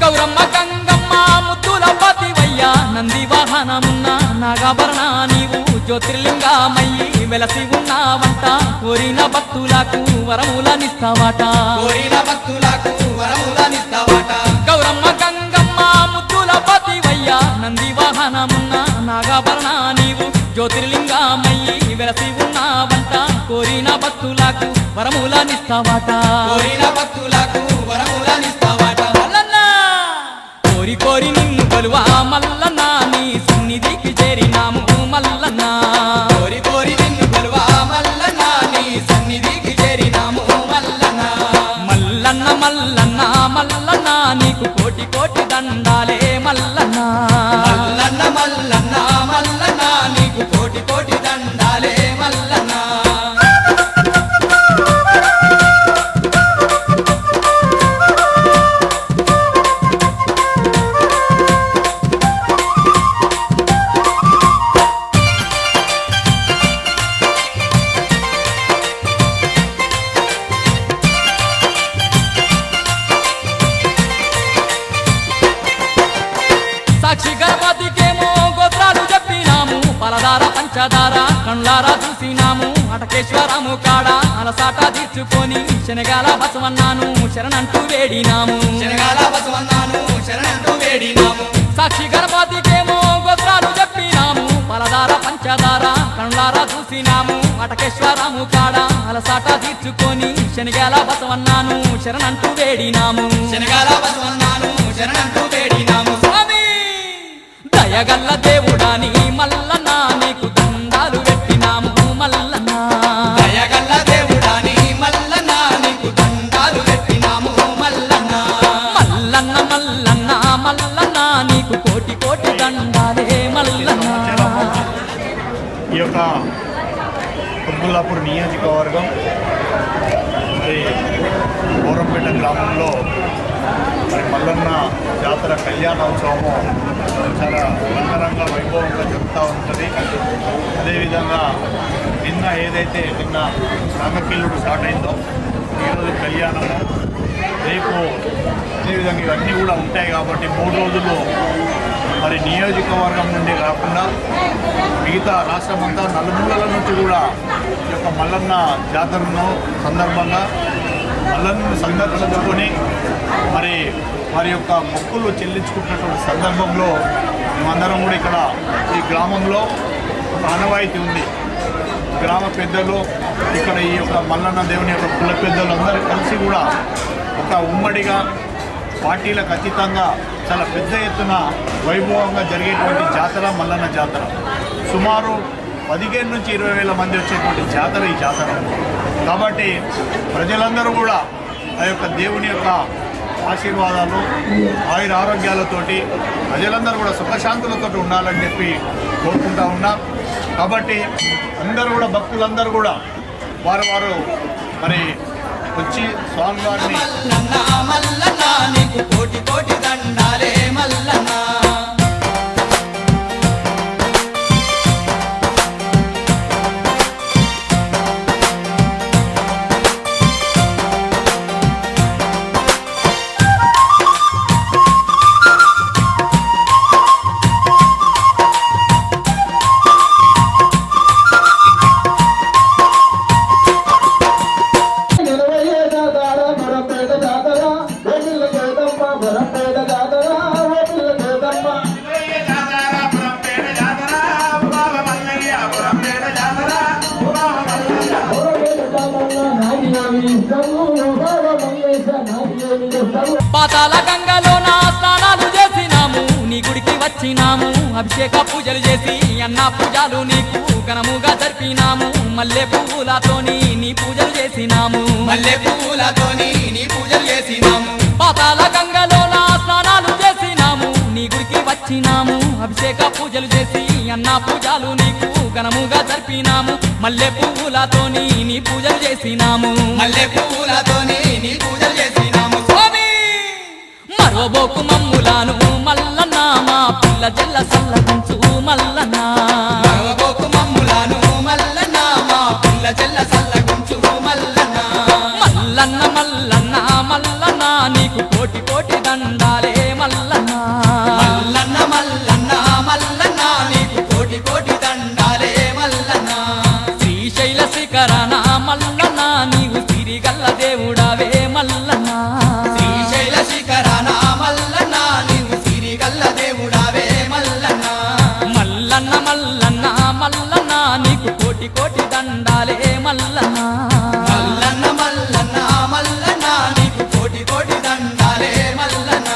గౌరమ్మ గంగమ్మ ముద్దుల పతివయ్య నంది వాహనమున్న నాగాభరణ నీవు జ్యోతిర్లింగమయ్యి వెలసి ఉన్నావంట కోరిన భక్తులకు వరములనిస్తావాట కోరిన భక్తులకు వరములనిస్తావాట గౌరమ్మ గంగమ్మ ముద్దుల పతివయ్య నంది వాహనమున్న నాగాభరణ నీవు జ్యోతిర్లింగమయ్యి వెలసి ఉన్నావంట కోరిన భక్తులకు వరములనిస్తావాట కోరిన భక్తులకు వరములనిస్తావాట మల్లన్న కోరి కోరి నిన్ను కొలువా మల్లన్న నీ సన్నిధికి చేరినాము మల్లన్న కోరి కోరి నిన్ను కొలువా మల్లన్న నీ సన్నిధికి చేరినాము మల్లన్న మల్లన్న మల్లన్న మల్లన్న నీకు కోటి కోటి దండాలే మల్లన్న మల్లన్న మల్లన్న మల్లన్న నీకు కోటి కోటి దండాలే మల్లన్న సాక్షి గణపతికేమో గోత్రాలు చెప్పినాము పలదార పంచదార కండ్లారా చూసినాము అటకేశ్వరము కాడ అలసాట తీర్చుకొని శనగాల బసవన్నాను శరణంటూ వేడినాము శనగాల బసవన్నాను శరణంటూ వేడినాము సాక్షి గణపతికేమో గోత్రాలు చెప్పినాము పలదార పంచదార కండ్లారా చూసినాము అటకేశ్వరము కాడ అలసాట తీర్చుకొని శనగాల బసవన్నాను శరణంటూ వేడినాము శనగాల బసవన్నాను శరణంటూ వేడినాము స్వామి దయగల్ల దేవుడాని మల్లన్న నీకు దండాలు పెట్టినాము మల్లన్న దయగల్ల దేవుడాని మల్లన్న నీకు దండాలు పెట్టినాము మల్లన్న మల్లన్న మల్లన్న మల్లన్న నీకు కోటి కోటి దండాలే మల్లన్న ఈ యొక్క కుత్బుల్లాపూర్ నియోజకవర్గం మరి బోరంపేట గ్రామంలో మరి మల్లన్న జాతర కళ్యాణోత్సవము చాలా అంగరంగ వైభవంగా జరుగుతూ ఉంటుంది. అదేవిధంగా నిన్న నాగకిల్లుడు స్టార్ట్ అయిందో ఈరోజు కళ్యాణము, రేపు అదేవిధంగా ఇవన్నీ కూడా ఉంటాయి కాబట్టి 3 రోజులు మరి నియోజకవర్గం నుండి కాకుండా మిగతా రాష్ట్రమంతా నలుమూలల నుంచి కూడా ఈ యొక్క మల్లన్న జాతరను సందర్భంగా మల్లన్నను సందర్శించుకొని మరి వారి యొక్క మొక్కులు చెల్లించుకుంటున్నటువంటి సందర్భంలో మేమందరం కూడా ఇక్కడ ఈ గ్రామంలో ఒక ఆనవాయితీ ఉంది. గ్రామ పెద్దలు ఇక్కడ ఈ యొక్క మల్లన్న దేవుని యొక్క కుల పెద్దలు అందరూ కలిసి కూడా ఒక ఉమ్మడిగా పార్టీలకు అతీతంగా చాలా పెద్ద ఎత్తున వైభవంగా జరిగేటువంటి జాతర మల్లన్న జాతర. సుమారు 15 నుంచి 20 వేల మంది వచ్చేటువంటి జాతర ఈ జాతర. కాబట్టి ప్రజలందరూ కూడా ఆ యొక్క దేవుని యొక్క ఆశీర్వాదాలు ఆయుర ఆరోగ్యాలతోటి ప్రజలందరూ కూడా సుఖశాంతులతో ఉండాలని చెప్పి కోరుకుంటా ఉన్నాం. కాబట్టి అందరూ కూడా భక్తులందరూ కూడా వారు మరి వచ్చి స్వామివారిని మల్లన్న నీకు కోటి కోటి దండాలే మల్లన్న. పాతాల గంగలో నా స్నానాలు చేసినాము, నీ గుడికి వచ్చినాము, అభిషేక పూజలు చేసి అన్న పూజలు నీకు ఘనముగా జరిపినాము. మల్లె పువ్వులతోని నీ పూజలు చేసినాము, మల్లె పువ్వులతోని నీ పూజలు చేసినాము. పాతాల గంగలో నా స్నానాలు చేసినాము, నీ గుడికి వచ్చినాము, అభిషేక పూజలు చేసి అన్న పూజలు నీకు ఘనముగా జరిపినాము. మల్లె పువ్వులతోని నీ పూజలు చేసినాము, మల్లె పువ్వులతోని నీ పూజలు చేసినాము. స్వామి మరోబోకు మమ్ములాను మల్లన్న, మా పిల్ల జల్ల సల్లగుంచు మల్లన్న. మరవబోకు మమ్ములను మల్లన్న, మా పిల్ల చెల్ల సల్లగుంచు మల్లన్న. మల్లన్న మల్లన్న మల్లన్న నీకు కోటి కోటి దండాలే మల్లన్న. మల్లన్న మల్లన్న మల్లన్న నీకు కోటి కోటి దండాలే మల్లన్న. శ్రీశైల శిఖరన మల్లన్న నీవు సిరిగల్ల దేవుడావే మల్లన్న. శ్రీశైల శిఖరాన మల్లన్న నీవు సిరిగల్ల దేవుడావే మల్లన్న. మల్లన్న మల్లన్న మల్లన్న నీకు కోటి కోటి దండాలే మల్లన్న. మల్లన్న మల్లన్న మల్లన్న నీకు కోటి కోటి దండాలే మల్లన్న.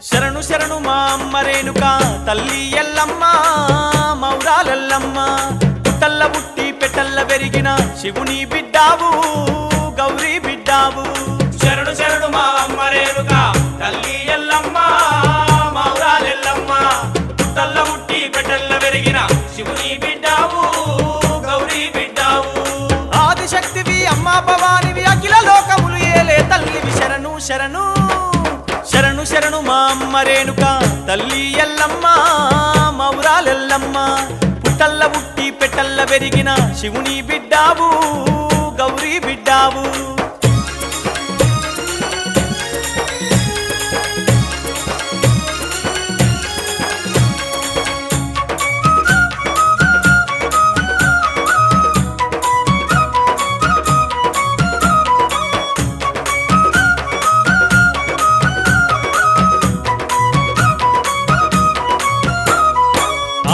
శరణు శరణు మా అమ్మ రేణుక తల్లి ఎల్లమ్మ మౌరాలెల్లమ్మ. పుట్టల్ల పుట్టి పెట్టల్ల పెరిగిన శివుని బిడ్డావు గౌరీ బిడ్డావు. శరణు శరణు మా అమ్మ రేణుక తల్లి ఎల్లమ్మ మౌరాలెల్లమ్మ. పుట్టల్ల పుట్టి పెట్టల్ల పెరిగిన శివుని బిడ్డావు గౌరీ బిడ్డావు. ఆదిశక్తివి అమ్మ భవానివి అఖిల లోకములు ఏలే తల్లివి శరణు శరణు. శరణు శరణు మా అమ్మ రేణుక తల్లి ఎల్లమ్మ మౌరాలెల్లమ్మ. పుట్టల్ల పుట్టి పెట్టల్ల పెరిగిన శివుని బిడ్డావు గౌరీ బిడ్డావు.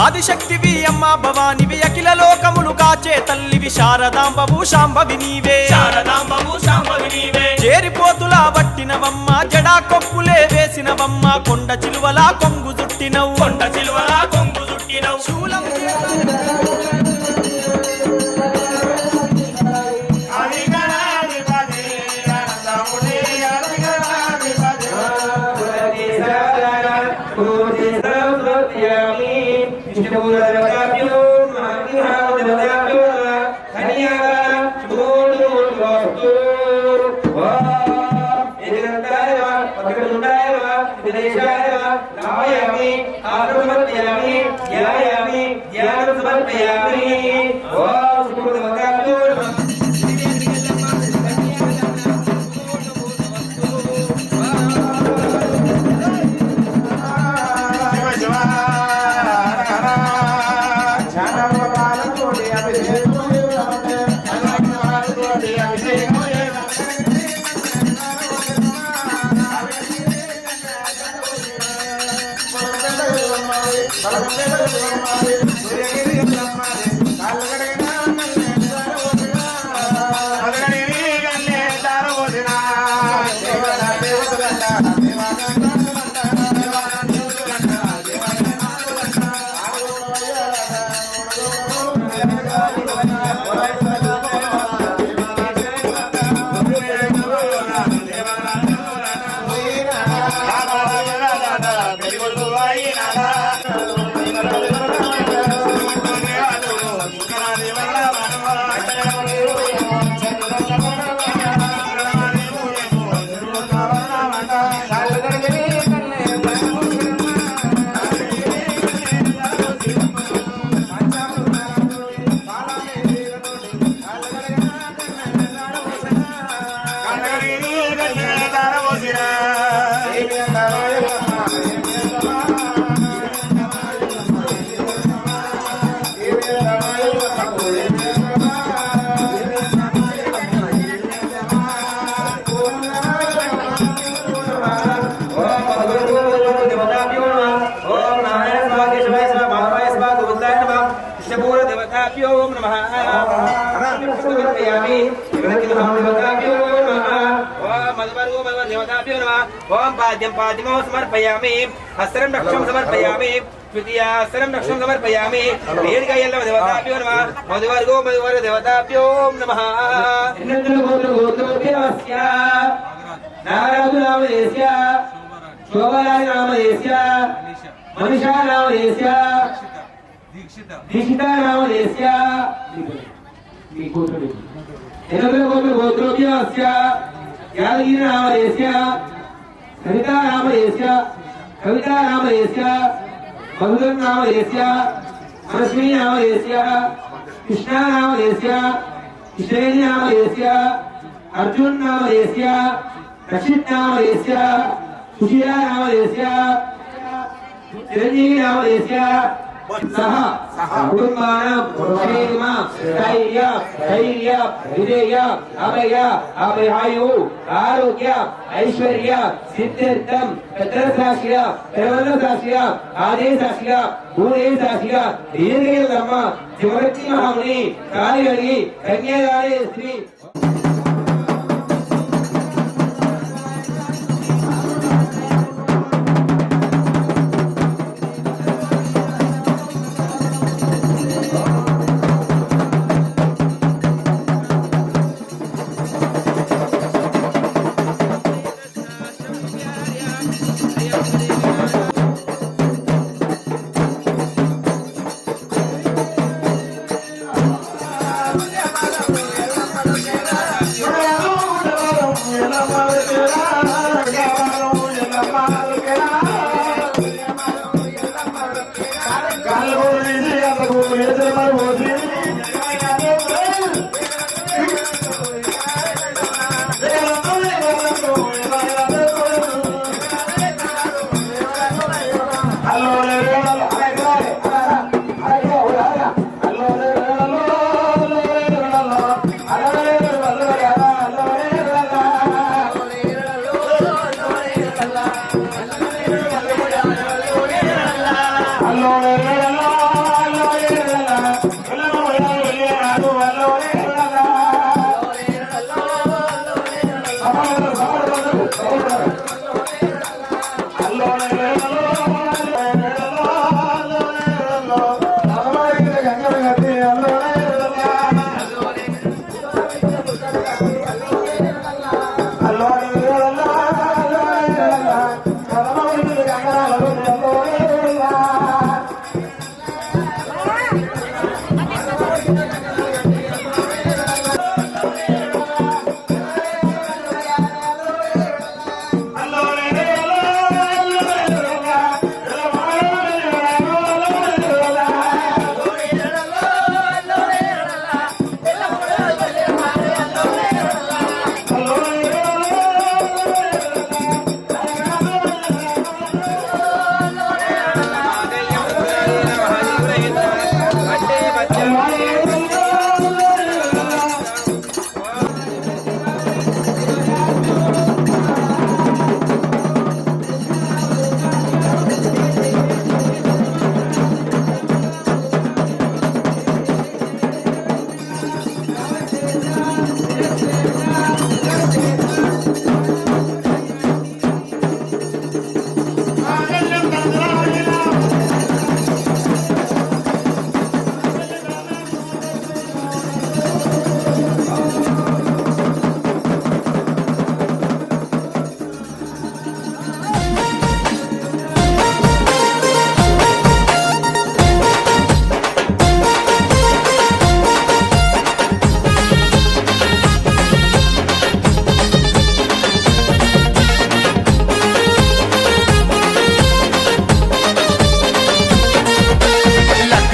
ఆదిశక్తివి అమ్మ భవానివి అఖిల లోకములు కాచే తల్లివి శారదాంబవు శాంభవి నీవే. శారదాంబవు శాంభవి నీవే. చేరిపోతులా పట్టినవమ్మ జడా కొప్పులే వేసినవమ్మ. కొండ చిలువలా కొంగు చుట్టినవు, కొండ చిలువలా కొంగు చుట్టినవు. శూలం ओम पाद्यम पाद्यमो समर्पयामि हस्तरं रक्षं समर्पयामि द्वितीयास्तरं रक्षं समर्पयामि दीर्घयल्लव देवताभ्यो नमः मधुवर्गो मधुवर देवताभ्यो नमः गोत्रोभ्यस्य नारायणनामदेस्य शोभराजनामदेस्य मनीषानामदेस्य दीक्षितानामदेस्य गोत्रोभ्यस्य यादगिरिनामदेस्य सरितानामदेस्य कवितानामदेस्य मधुरनामदेस्य मनस्विनीनामदेस्य कृष्णानामदेस्य कृष्णवेणीनामदेस्य अर्जुननामदेस्य रक्षितनामदेस्य सुशीलानामदेस्य चिरञ्जीवीनामदेस्य सह कुटुम्बानां क्षेम स्थैर्य धैर्य विजय अभय अभयायु आरोग्य ऐश्वर्य सिद्ध्यर्थं तत्रसाक्ष्य सर्वसाक्ष्य आदेशाक्ष्य भूदेशाक्ष्य दीर्घेलम्म शिवरत्न महामुनि कालिगणि कन्यादाने श्री Yeah.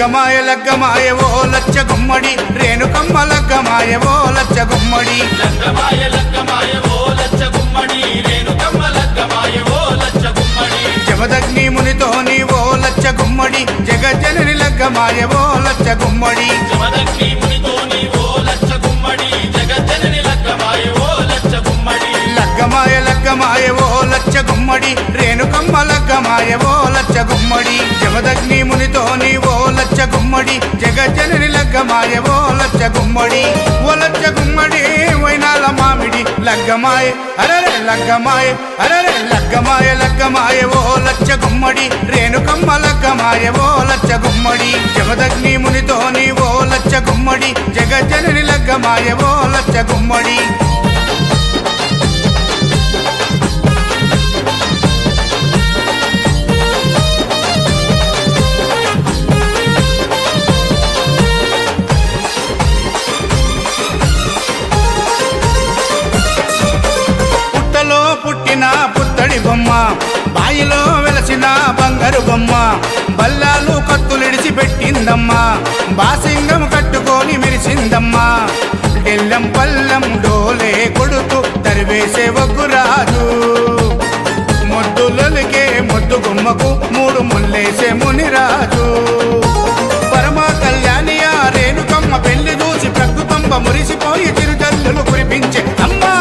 లగ్గమాయ లగ్గమాయ ఓ లచ్చ గుమ్మడి రేణుకమ్మ లగ్గమాయ ఓ లచ్చ గుమ్మడి లగ్గమాయ లగ్గమాయ ఓ లచ్చ గుమ్మడి రేణుకమ్మ లగ్గమాయ ఓ లచ్చ గుమ్మడి జమదగ్ని మునితోని ఓ లచ్చ గుమ్మడి జగజ్జనని లగ్గమాయ ఓ లచ్చ గుమ్మడి జమదగ్ని మునితోని ఓ లచ్చ గుమ్మడి జగజ్జనని లగ్గమాయ ఓ లచ్చ గుమ్మడి లగ్గమాయ లగ్గమాయ ఓ లచ్చ గుమ్మడి రేణుకమ్మ లగ్గమాయ ఓ లచ్చ గుమ్మడి జమదగ్ని మునితోని ఓ లచ్చ గుమ్మడి జగజ్జనని లగ్గమాయ ఓ లచ్చ గుమ్మడి ఓ లచ్చ గుమ్మడి వైనాల మామిడి లగ్గమాయ అరరే లగ్గమాయ అరరే లగ్గమాయ లగ్గమాయ ఓ లచ్చ గుమ్మడి రేణుకమ్మ లగ్గమాయ ఓ లచ్చ గుమ్మడి జమదగ్ని మునితోని ఓ లచ్చ గుమ్మడి జగజ్జనని లగ్గమాయ ఓ లచ్చ గుమ్మడి పుట్టిన పుత్తడి బొమ్మ బాయిలో వెలసిన బంగారు బొమ్మ బల్లాలు కత్తులిడిచి పెట్టిందమ్మా బాసింగం కట్టుకొని మెరిసిందమ్మా డెల్లం పల్లం డోలే కొడుతూ తరివేసే ఒగ్గురాజు మొద్దులకే మొద్దు గుమ్మకు మూడు ముల్లేసే మునిరాజు పరమ కళ్యాణియ రేణుకమ్మ పెళ్లి చూసి ప్రకృతంబ మురిసిపోయి చిరుజల్లులు కురిపించే అమ్మా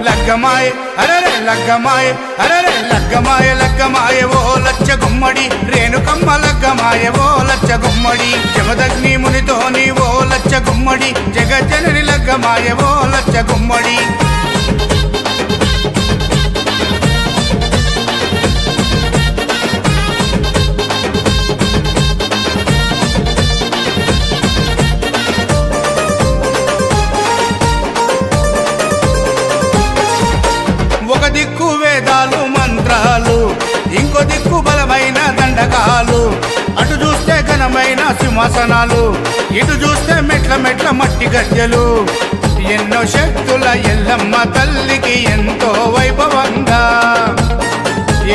లగ్గమాయ అరరే లగ్గమాయ అరరే లగ్గమాయ లగ్గమాయ ఓ లచ్చ గుమ్మడి రేణుకమ్మ లగ్గమాయ ఓ లచ్చ గుమ్మడి జమదగ్ని మునితోని ఓ లచ్చ గుమ్మడి జగజ్జనని లగ్గమాయ ఓ లచ్చ గుమ్మడి ఒక దిక్కు వేదాలు మంత్రాలు ఇంకో దిక్కు బలమైన దండకాలు అటు చూస్తే ఘనమైన సింహాసనాలు ఇటు చూస్తే మెట్ల మెట్ల మట్టి గద్దెలు ఎన్నో శక్తుల ఎల్లమ్మ తల్లికి ఎంతో వైభవంగా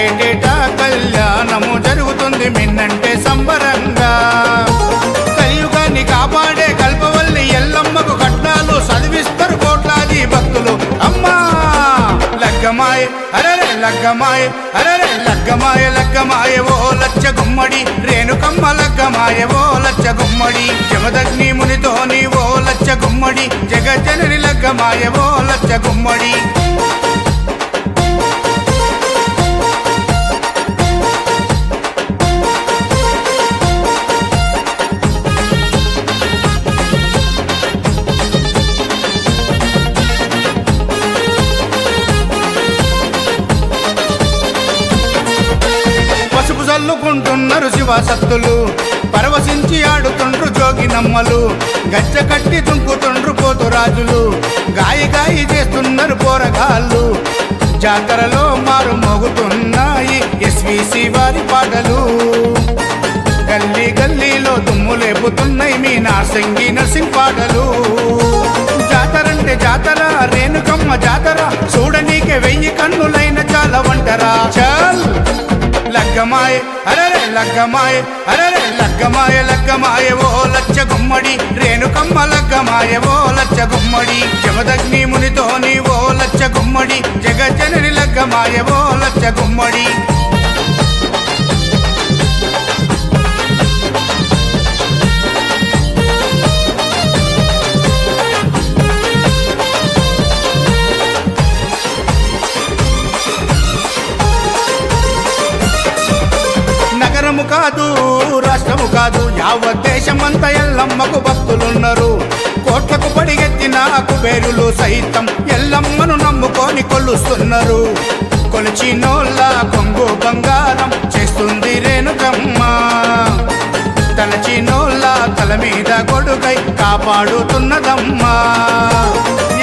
ఏటేటా కళ్యాణము జరుగుతుంది మిన్నంటే సంబరంగా కలియుగాన్ని కాపాడే కల్పవల్లి ఎల్లమ్మకు కట్నాలు చదివిస్తారు కోట్లాది భక్తులు అమ్మా లగ్గమాయ అరరే లగ్గమాయ అరరే లగ్గమాయ లగ్గమాయ ఓ లచ్చ గుమ్మడి రేణుకమ్మ లగ్గమాయ ఓ లచ్చ గుమ్మడి జమదగ్ని మునితోని ఓ లచ్చ గుమ్మడి జగజ్జనని లగ్గమాయ ఓ లచ్చ గుమ్మడి చల్లుకుంటున్నారు శివసత్తులు పరవశించి ఆడుతుండ్రు జోగినమ్మలు గజ్జ కట్టి తుంకుతుండ్రు పోతురాజులు గాయి గాయి చేస్తున్నారు పోరగాళ్ళు జాతరలో మారు మోగుతున్నాయి ఎస్విసి వారి పాటలు గల్లీ గల్లీలో దుమ్ము లేపుతున్నాయి మీ నార్సింగి నర్సింగ్ పాటలు జాతరంటే జాతర రేణుకమ్మ జాతర చూడనీకే 1000 కన్నులైన చాలా వంటరా చల్ లగ్గమాయ అరరే లగ్గమాయ అరరే లగ్గమాయ లగ్గమాయ ఓ లచ్చ గుమ్మడి రేణుకమ్మ లగ్గమాయ ఓ లచ్చ గుమ్మడి జమదగ్ని మునితోని ఓ లచ్చ గుమ్మడి జగజ్జనని లగ్గమాయ ఓ లచ్చ గుమ్మడి నగరము కాదు రాష్ట్రము కాదు యావత్ దేశమంతా ఎల్లమ్మకు భక్తులున్నారు కోట్లకు పడిగెత్తిన కుబేరులు సైతం ఎల్లమ్మను నమ్ముకొని కొలుస్తున్నారు కొలిచినోళ్ళ కొంగు బంగారం చేస్తుంది రేణుకమ్మ తలచినోళ్ళ తల మీద గొడుగై కాపాడుతున్నదమ్మా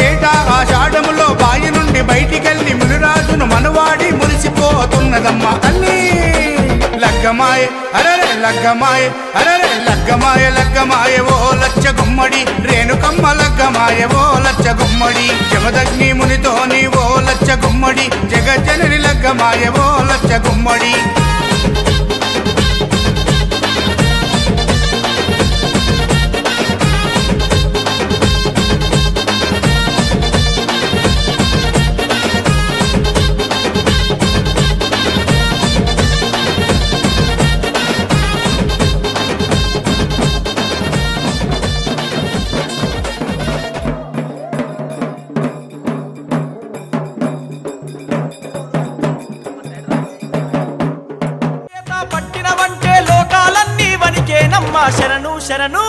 ఏటా ఆషాఢములో బాయి నుండి బయటికెళ్ళి మునిరాజును మనవాడి మురిసిపోతున్నదమ్మా తల్లి లగ్గమాయ అరరే లగ్గమాయ అరరే లగ్గమాయ లగ్గమాయ ఓ లచ్చ గుమ్మడి రేణుకమ్మ లగ్గమాయ ఓ లచ్చ గుమ్మడి జమదగ్ని మునితోని ఓ లచ్చ గుమ్మడి జగజ్జనని లగ్గమాయ ఓ లచ్చ గుమ్మడి ఎల్లమ్మ శరణు శరణు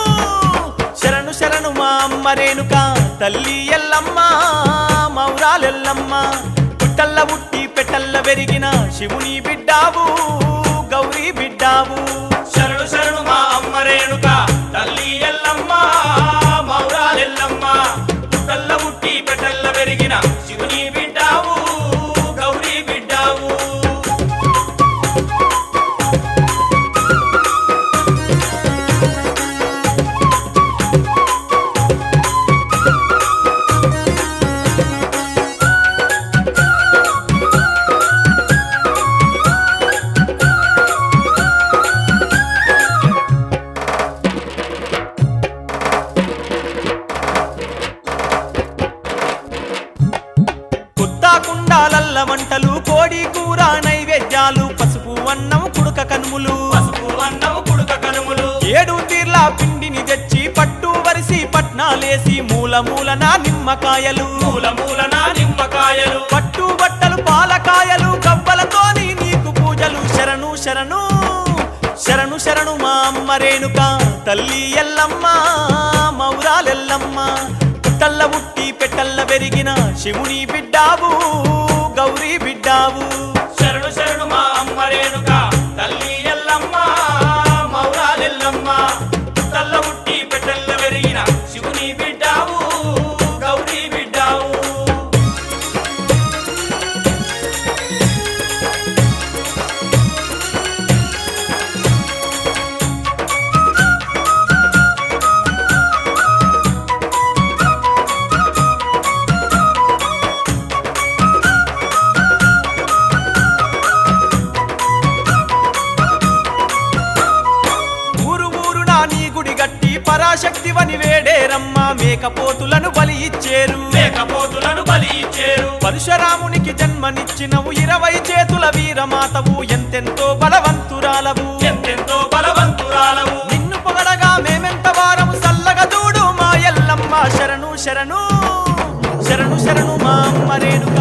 శరణు శరణు మా అమ్మ రేణుక తల్లి ఎల్లమ్మ మౌరాలెల్లమ్మ పుట్టల్ల పుట్టి పెట్టల్ల పెరిగిన శివుని బిడ్డావు గౌరీ బిడ్డావు శరణు శరణు మా అమ్మ రేణుక తల్లి ఎల్లమ్మ మౌరాలెల్లమ్మ పుట్టల్ల పుట్టి పెట్టల్ల పెరిగిన శివుని బిడ్డావు గౌరీ బిడ్డావు కుండాలల్ల వంటలు కోడి కూర నైవేద్యాలు పసుపు అన్నం కుడుక కనుములు 7 తీర్ల పిండిని తెచ్చి పట్టు వరిసి పట్నాలేసి మూల మూలన నిమ్మకాయలు పట్టు బట్టలు పాలకాయలు కవ్వలతోని నీకు పూజలు శరణు శరణు శరణు శరణు మా అమ్మ రేణుక తల్లి ఎల్లమ్మ మౌరాలెల్లమ్మ పుట్టల్ల పుట్టి పెట్టల్ల పెరిగిన శివుని బిడ్డావు గౌరీ బిడ్డావు శరణు శరణు మా అమ్మ రేణుక తల్లి ఎల్లమ్మ మౌరాలెల్లమ్మ పుట్టల్ల పుట్టి పెట్టల్ల పెరిగిన శివుని బిడ్డావు గౌరీ బిడ్డావు పరాశక్తివని వేడేరమ్మ మేకపోతులను బలి ఇచ్చేరు పరశురామునికి జన్మనిచ్చినవు 20 చేతుల వీరమాతవు ఎంతెంతో బలవంతురాలవు నిన్ను పొగడగా మేమెంత వారము సల్లగా చూడు మా ఎల్లమ్మ శరణు శరణు శరణు శరణు మా అమ్మ రేణుక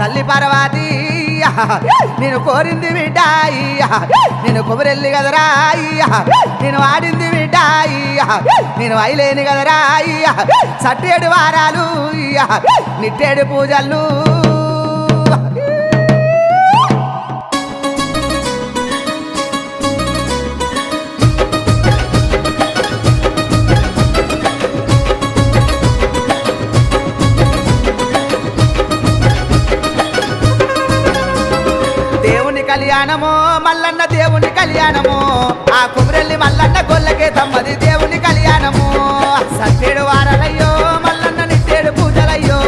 తల్లి పార్వతి నేను కోరింది బిడ్డాయి నేను కొబ్బరెల్లి కదరాయి నేను ఆడింది బిడ్డాయి నేను అయిలేని కదరాయి సట్టేడు వారాలు నిట్టేడు పూజలు కళ్యాణము మల్లన్న దేవుని కళ్యాణము ఆ కుమరెల్లి మల్లన్న గొల్లకే తమ్మది దేవుని కళ్యాణము సట్టేడు వారాలయ్యో మల్లన్న నిట్టేడు పూజలయ్యో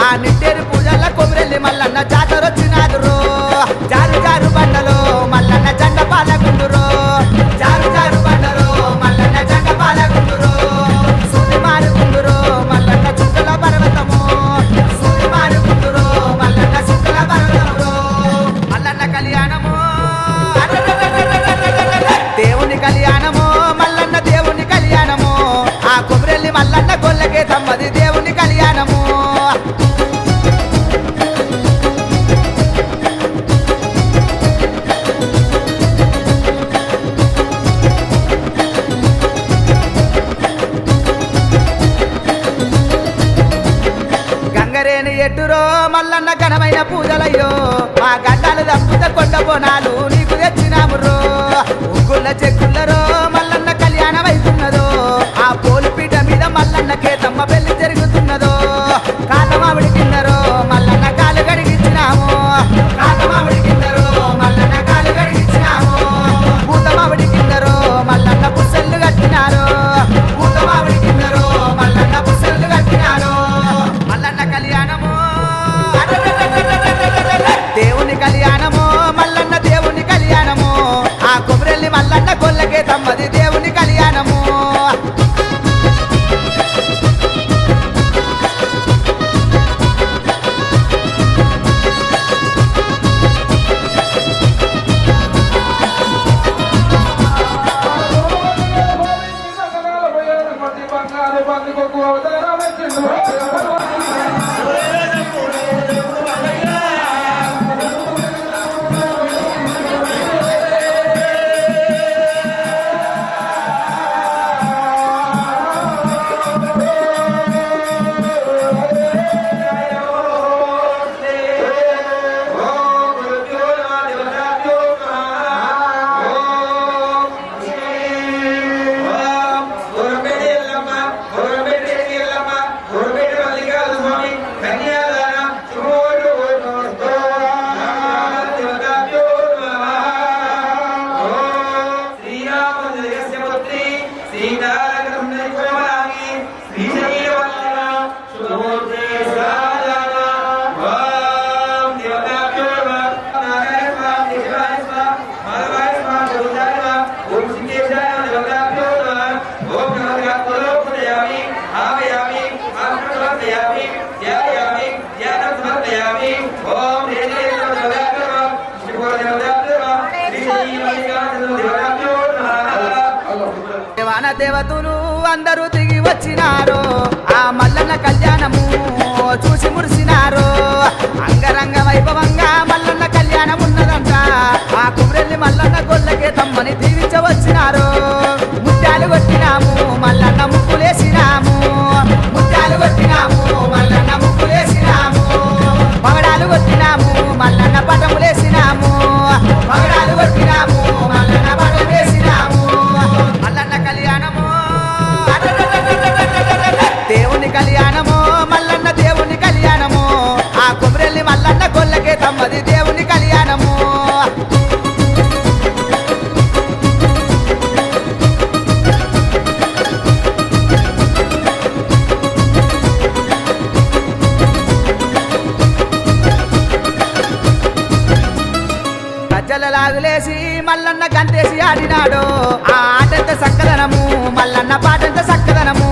ఆ నిట్టేడు పూజల కుమరెల్లి మల్లన్న జాతర వచ్చినాదురో జారు జారు బండలో మల్లన్న జెండ పాలగుండురో జారు జారు బండలో మల్లన్న జెండ పాలగుండురో సూది మారుగుండురో మల్లన్న చుక్కల పర్వతము సూది మారుగుండురో మల్లన్న చుక్కల పర్వతము మల్లన్న కళ్యాణము దేవుని కళ్యాణము మల్లన్న దేవుని కళ్యాణము ఆ కొబ్బరెల్లి మల్లన్న గొల్లకే తమ్మది దేవుని కళ్యాణము గంగరేని ఎట్టురో మల్లన్న ఘనమైన పూజలయ్యో మా గడ్డలు తప్పుత కొండ బోనాలు నీకు తెచ్చినామురో ఉగ్గుల చెక్కుల్లరో మల్లన్న కళ్యాణం అవుతున్నదో ఆ పోలిపీట మీద మల్లన్న కేతమ్మ పెళ్లి జరుగుతున్నదో కాలమావిడి కిందరో మల్లన్న కాలు గడిగించినాము దేవాన దేవతలు అందరూ దిగి వచ్చినారు ఆ మల్లన్న కళ్యాణము చూసి మురిసినారు అంగరంగ వైభవంగా మల్లన్న కళ్యాణం ఉన్నదంట ఆ కుమ్రెల్లి మల్లన్న గొల్లకే తమ్మని దీవించవచ్చినారు ముత్యాలు కొట్టినాము మల్లన్న ముక్కులేసినాము ముత్యాలు కొట్టినాము మల్లన్న ముక్కులేసినాము పగడాలు కొట్టినాము మల్లన్న పటములేసినాము పగడాలు కొట్టినాము మల్లన్న పటములేసినాము మల్లన్న కళ్యాణము దేవుని కళ్యాణము మల్లన్న దేవుని కళ్యాణము ఆ కొమరెల్లి మల్లన్న గొల్లకే తమ్మది దేవుని కళ్యాణము లాగులేసి మల్లన్న గంతేసి ఆడినాడు ఆ ఆటంత సక్కదనము మల్లన్న పాటంత సక్కదనము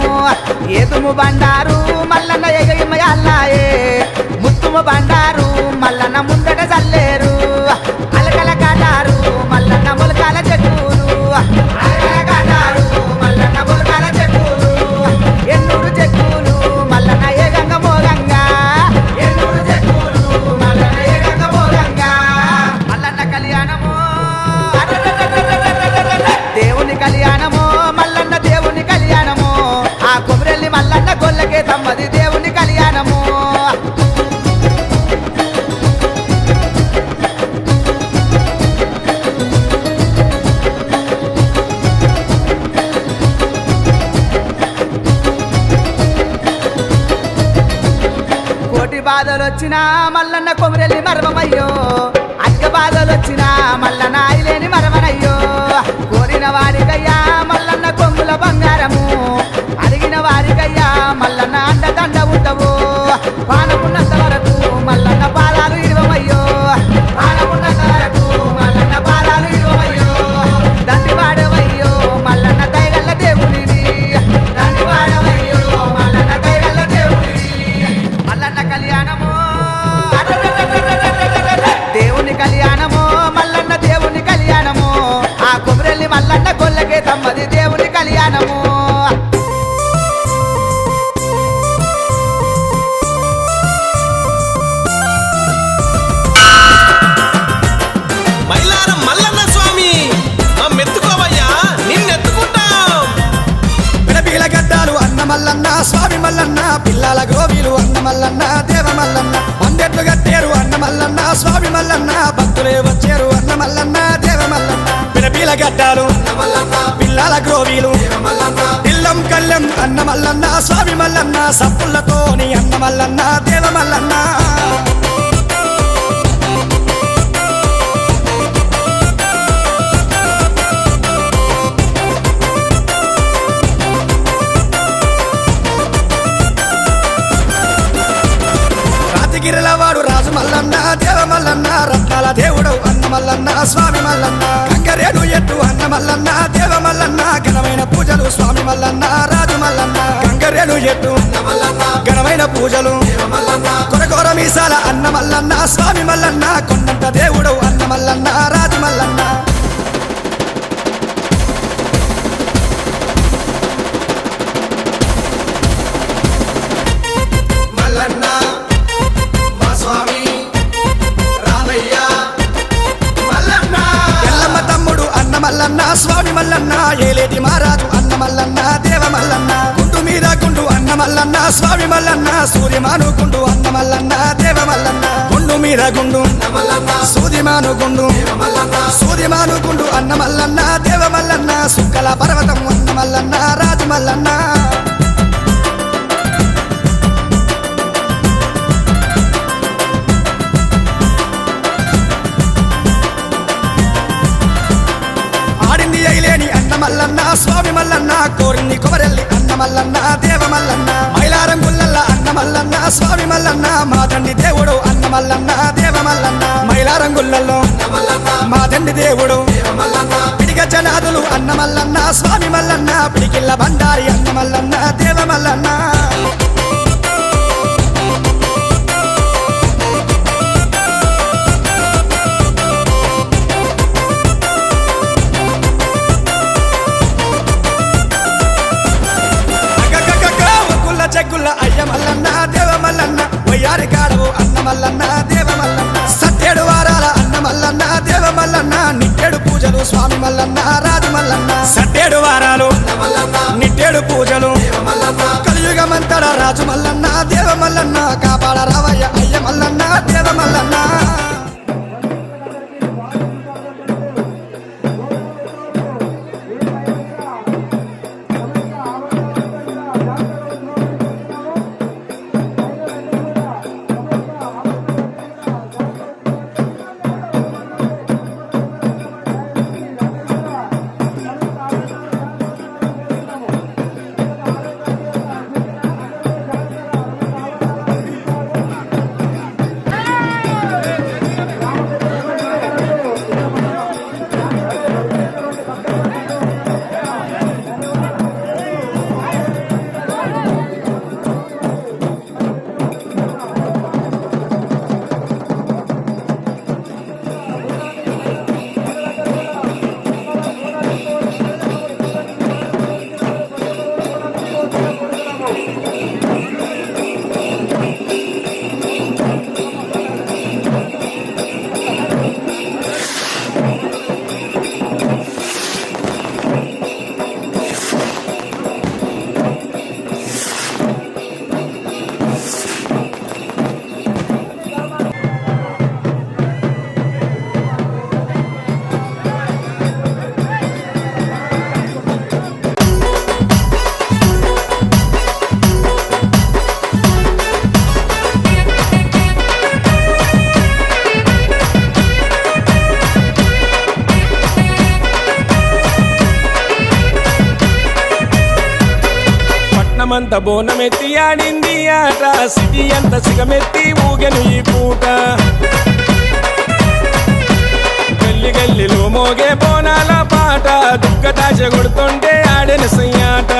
ఏదుము బండారు మల్లన్న ఎగయమయాలాయే ముత్తుము బండారు మల్లన్న ముందట చల్లేరు అలకల కాటారు మల్లన్న ములకాల చెట్టులు అలకల కాటారు మల్లన్న ములకాల చెట్టులు ఎన్నూరు చెట్టులు మల్లన్న ఏగంగ మోగంగా ఎన్నూరు చెట్టులు మల్లన్న ఏగంగ మోగంగా మల్లన్న కళ్యాణము దేవుని కళ్యాణము మల్లన్న దేవుని కళ్యాణము ఆ కొమరెల్లి మల్లన్న గొల్లకే తమ్మది దేవుని కళ్యాణము కోటి బాధలొచ్చినా మల్లన్న కొమరెల్లి మర్మమయ్యో అక్క బాధలొచ్చినా మల్లన్న ఆయిలేని మరమనయ్యో కోరిన వారికయ్యా మల్లన్న కొమ్ముల బంగారము అడిగిన వారికయ్యా మల్లన్న అండదండ ఉండవు పానమున్నంత వరకు మల్లన్న పాదాలు ఇరువమయ్యో పానమున్నంత వరకు మల్లన్న పాదాలు ఇరువమయ్యో దండివాడవయ్యో మల్లన్న దయగల్ల దేవునివి దండివాడవయ్యో మల్లన్న దయగల్ల దేవునివి మల్లన్న కళ్యాణము దేవుని కళ్యాణము మల్లన్న దేవుని కళ్యాణము ఆ కొమరెల్లి మల్లన్న గొల్లకే తమ్మది దేవుని కళ్యాణము మైలారం మల్లన్న స్వామి మెత్తుకోవయ్యా నిన్నెత్తుకుంటాం విడబీల గడ్డాలు అన్న మల్లన్న స్వామి మల్లన్న పిల్లల గోవిలు అన్న మల్లన్న దేవ మల్లన్న అందెట్లు గట్టేరు అన్న మల్లన్న స్వామి మల్లన్న భక్తులే వచ్చారు అన్న మల్లన్న దేవ మల్లన్న విడబీల గడ్డాలు పిల్లల గ్రోవీలు పిల్లం కళ్ళెం అన్న మల్లన్న స్వామి మల్లన్న సప్పులతోని అన్న మల్లన్న దేవ మల్లన్న గిరిలవాడు రాజు మల్లన్న దేవ మల్లన్న రత్నాల దేవుడు అన్న మల్లన్న స్వామి మల్లన్న కంకరేడు ఎట్టు అన్న మల్లన్న దేవ మల్లన్న ఘనమైన పూజలు స్వామి మల్లన్న రాజు మల్లన్న కంకరేడు ఎట్టు ఘనమైన పూజలు కొరకొర మీసాల అన్న మల్లన్న స్వామి మల్లన్న కొండంత దేవుడు అన్న మల్లన్న రాజు మల్లన్న ఏలేటి మహారాజు అన్న మల్లన్న దేవ మల్లన్న గుండు మీద గుండు అన్న మల్లన్న స్వామి మల్లన్న సూర్యమాను గుండు అన్న మల్లన్న దేవ మల్లన్న గుండు మీద గుండు సూర్యమాను గుండు సూర్యమాను గుండు అన్న మల్లన్న దేవ మల్లన్న సుక్కల పర్వతం అన్న మల్లన్న రాజు మల్లన్న ఆడింది అయిలేని అన్న మల్లన్న స్వామి మల్లన్న కోరింది కొమరెల్లి అన్న మల్లన్న దేవ మల్లన్న మైలారం గుల్లల్ల అన్న మల్లన్న స్వామి మల్లన్న మా తండ్రి దేవుడు అన్న మల్లన్న దేవ మల్లన్న మైలారం గుల్లల్లో మా తండ్రి దేవుడు పిడిగ జనాదులు అన్న మల్లన్న స్వామి మల్లన్న పిడికిల్ల బండారి అన్న మల్లన్న దేవ మల్లన్న చెక్కుల్ల అయ్య మల్లన్న దేవ మల్లన్న వయ్యారి కాడవు అన్న మల్లన్న దేవ మల్లన్న సత్యేడు వారాల అన్న మల్లన్న దేవ మల్లన్న నిట్టేడు పూజలు స్వామి మల్లన్న రాజు మల్లన్న సత్యేడు వారాలు నిట్టేడు పూజలు కలియుగమంతడ రాజు మల్లన్న దేవ మల్లన్న కాపాడ రావయ్య అయ్య మల్లన్న దేవ మల్లన్న పట్నమంత బోనమెత్తి ఆడింది ఆట సిటీ అంత సిగమెత్తి ఊగెను ఈ పూట గల్లి గల్లిలో మోగే బోనాల పాట దుక్కటాశ కొడుతుంటే ఆడెను సయ్యాట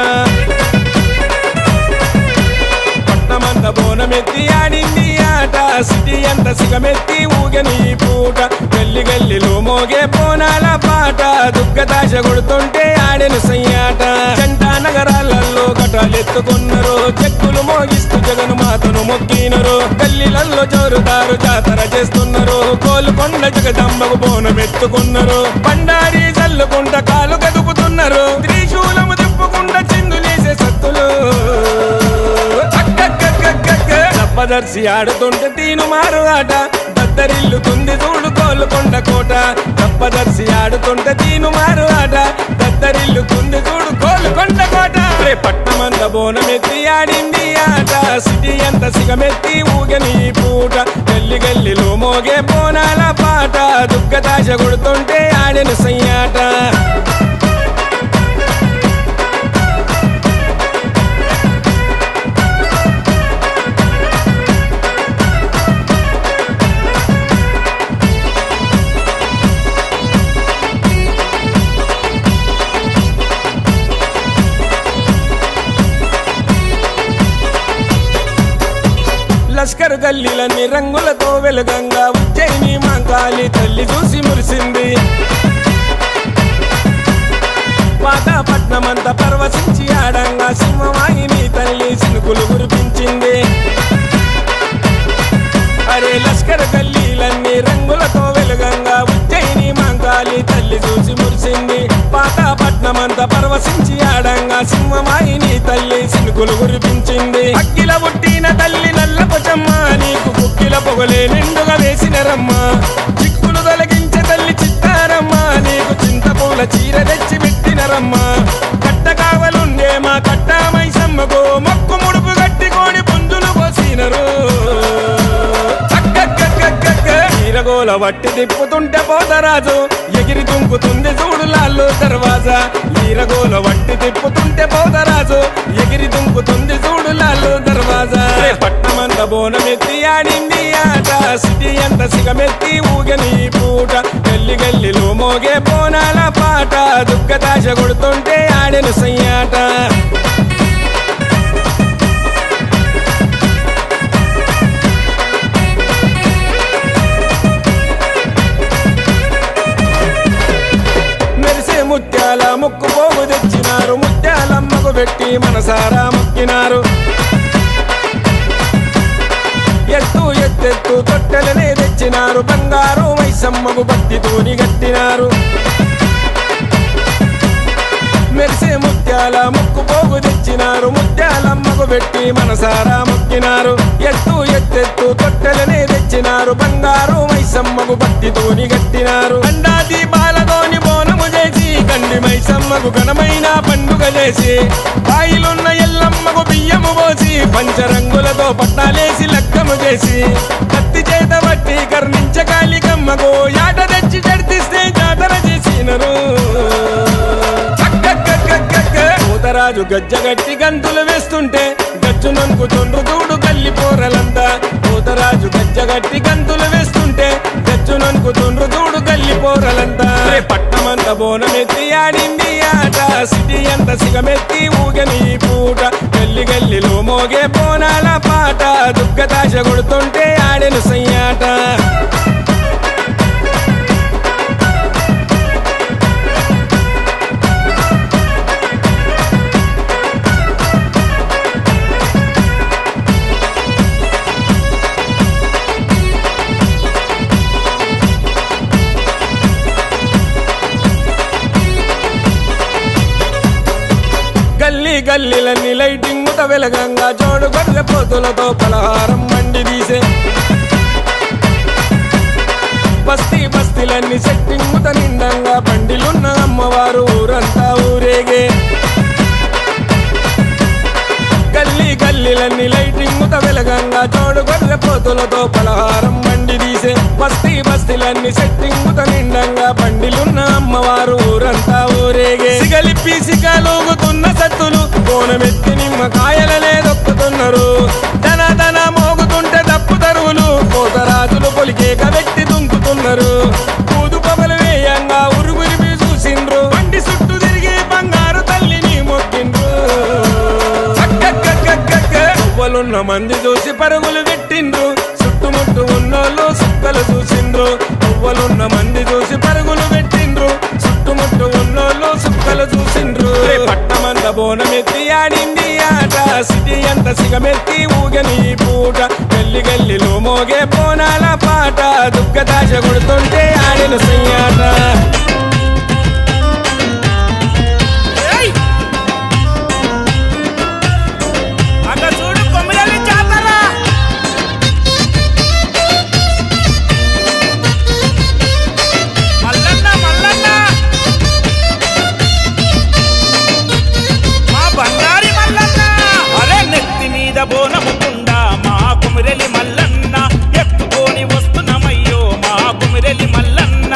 పట్నమంత బోనమెత్తి ఆడింది ఆట సిటీ అంత సిగమెత్తి ఊగెను ఈ పూట గల్లి గల్లిలో మోగే బోనాల పాట దుక్కటాశ కొడుతుంటే ఆడెను సయ్యాట జంట నగరాలలో కటాలెత్తుకున్నారు చెక్కులు మోగిస్తూ జగను మాతను మొక్కినరు గల్లీలలో జోరుదారు జాతర చేస్తున్నారు కోలుకొండ జగదంబకు బోనమెత్తుకున్నారు బండారి జల్లుకుంట కాలు గదుపుతున్నారు త్రిశూలము తిప్పుకుంట చిందులేసే సత్తులు తప్పదర్శి ఆడుతుంటే తీను మారు ఆట దద్దరిల్లుతుంది చూడు కోలుకొండ కోట తప్పదర్శి ఆడుతుంటే తీను మారు ఆట దద్దరిల్లుతుంది చూడు కోలుకొండ కోట పట్నమంత బోనమెత్తి ఆడింది ఆట సిటీ అంత సిగమెత్తి ఊగని పూట గల్లి గల్లిలో మోగే బోనాల పాట దుగ్గదాశ కొడుతుంటే ఆడెను సయ్యాట లష్కర్ గల్లీలన్నీ రంగులతో వెలుగంగా ఉజ్జయిని మాంకాళి తల్లి చూసి మురిసింది పాతపట్నమంతా పరవశించి ఆడంగా సింహవాహిని తల్లి సినుకులు కురిపించింది అరే లష్కర్ గల్లీలన్నీ రంగులతో వెలుగంగా ఉజ్జయిని మాంకాళి తల్లి చూసి మురిసింది పాతపట్నమంతా ఆసించి ఆడంగా సింహమాయి నీ తల్లి సినుకులు కురిపించింది. అక్కిల పుట్టిన తల్లి నల్ల పొచమ్మ నీకు కుక్కిల పొగలే నిండుగా వేసిన రమ్మ. చిక్కులు తొలగించే తల్లి చిత్తారమ్మ నీకు చింతపూల చీర తెచ్చి పెట్టిన రమ్మ. కట్ట కావలుండే మా కట్టామైసమ్మకు మొక్కు ముడుపు కట్టికోని పుంజులు పోసినరు. ఈరగోల వట్టి తిప్పుతుంటే పోతరాజు ఎగిరి దుంకుతుంది చూడు లాల్లో దర్వాజా. ఈరగోల వట్టి తిప్పుతుంటే పోతరాజు ఎగిరి దుంకుతుంది చూడు లాల్లో దర్వాజా. పట్టమంత బోనమెత్తి ఆడింది ఆట సిటీ అంత సిగమెత్తి ఊగని పూట. గల్లి గల్లిలో మోగే బోనాల పాట దుఃఖతాశ కొడుతుంటే ఆడెను సయ్యాట. ముత్యాల ముక్కు పోగు తెచ్చినారు. ముత్యాలమ్మకు పెట్టి మనసారా మొక్కినారు. ఎత్తు ఎత్తెత్తు తొట్టెలనే తెచ్చినారు. బంగారు మైసమ్మకు భక్తితోని గట్టినారు. మెరిసే ముత్యాల ముక్కు పోగు తెచ్చినారు. ముత్యాలమ్మకు పెట్టి మనసారా మొక్కినారు. ఎత్తు ఎత్తెత్తు తొట్టెలనే తెచ్చినారు. బంగారు మైసమ్మకు భక్తితోని గట్టినారు. అండా దీపాలతోని బోనము చేసి కండి మైసమ్మకు ఘనమైన పండుగ చేసి బాయిలున్న ఎల్లమ్మకు బియ్యము పోసి పంచరంగులతో పట్టాలేసి లక్కము చేసి కత్తి చేత బట్టి కర్ణించ కాళికమ్మకు యాట తెచ్చి జడిస్తే జాతర చేసినరు. పోతరాజు గజ్జగట్టి గంతులు వేస్తుంటే గజ్జు నొంకుతుండ్రు చూడు గల్లి పోరలంతా. పోతరాజు గజ్జగట్టి గంతులు వేస్తుంటే గజ్జు నొంకుతుండ్రు చూడు గల్లి పోరలంతా. పట్టమంత బోనమెత్తి ఆడింది ఆట సిటీ అంత సిగమెత్తి ఊగని పూట. గల్లి గల్లిలో మోగే బోనాల పాట దుఃఖతాశ కొడుతుంటే ఆడెను సయ్యాట. గల్లీ గల్లీలన్నీ లైటింగుత వెలగంగా జోడు గొర్రె పోతులతో పలహారం మండి తీసే. బస్తీ బస్తీలన్నీ సెట్టింగుత నిండంగా బండిలున్న అమ్మవారు ఊరంతా ఊరేగే. గల్లీ గల్లీలన్నీ లైటింగుత వెలగంగా జోడు గొర్రె పోతులతో పలహారం మండి తీసే. బస్తీ బస్తీలన్నీ సెట్టింగుత నిండంగా బండిలున్న అమ్మవారు ఊరంతా ఊరేగే. సిగలిప్పి సిగలోగుతున్న సత్తులు బోనమెత్తి నిమ్మకాయలనే దొక్కుతున్నారు. ధన ధన మోగుతుంటే దప్పు తరువులు పోతరాజులు పొలికేక వెట్టి దుంకుతున్నారు. పూదు పగలు వేయంగా ఉరుగురిపి చూసిండ్రు. బండి చుట్టూ తిరిగి బంగారు తల్లిని మొక్కిండ్రు. పువ్వులున్న మంది చూసి పరుగులు పెట్టిండ్రు. చుట్టుముట్టు ఉన్నోళ్ళు సుక్కలు చూసిండ్రు. పువ్వులున్న మంది చూసి పరుగులు పెట్టిండ్రు. చుట్టుముట్టు ఉన్నోళ్ళు సుక్కలు చూసిండ్రు. పట్టమంత బోనమెత్తి ఆడింది ఆట సిటీ అంత సిగమెత్తి ఊగని పూట. గల్లి గల్లిలో మోగే బోనాల పాట దుఃఖతాశ కొడుతుంటే ఆడెను సయ్యాట. బోనముకుండా మా కుమిరెలి మల్లన్న ఎత్తుకొని వస్తున్నమయ్యో మా కుమిరెలి మల్లన్న.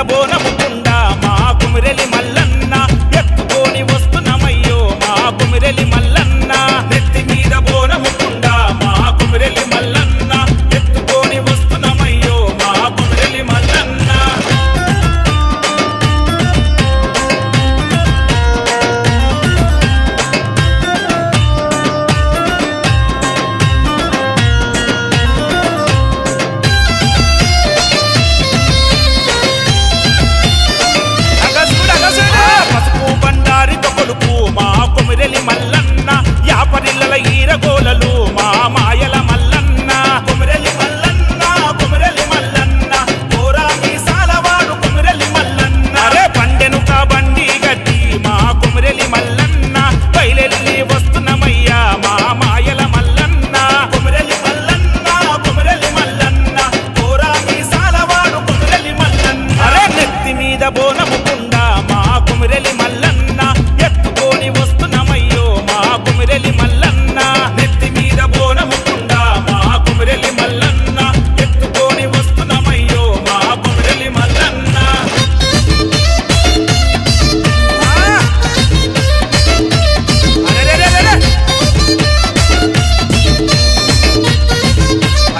బోనముకుండా మా కుమిరెలి మల్లన్న ఎత్తుకొని వస్తున్నమయ్యో మా కుమిరెలి మల్లన్న నెత్తి మీద బోనముకుండా మా కుమిరెలి మల్లన్న ఎత్తుకొని వస్తున్నమయ్యో మా కుమిరెలి మల్లన్న పసుపు బండారితో కొడుకు మా కుమిరెలి మల్లన్న యాపరిల్లల ఈరగోలలు మా మాయల మల్లన్న కుమిరెలి మల్లన్న కుమిరెలి మల్లన్న కోరా మీసాలవాడు కుమిరెలి మల్లన్న అరే పండెను బండి గట్టి మా కుమిరెలి మల్లన్న బయలెల్లి వస్తున్నమయ్యా మా మాయల మల్లన్న కుమిరెలి మల్లన్న కుమిరెలి మల్లన్న కోరా మీసాలవాడు కుమిరెలి మల్లన్న అరే నెత్తి మీద బోనముకుండా మా కుమిరెలి మల్లన్న ఎత్తుకొని వస్తున్నమయ్యో మా కుమిరెలి మల్లన్న నెత్తి మీద బోనముకుండా మా కుమిరెలి మల్లన్న ఎత్తుకొని వస్తున్నమయ్యో మా కుమిరెలి మల్లన్న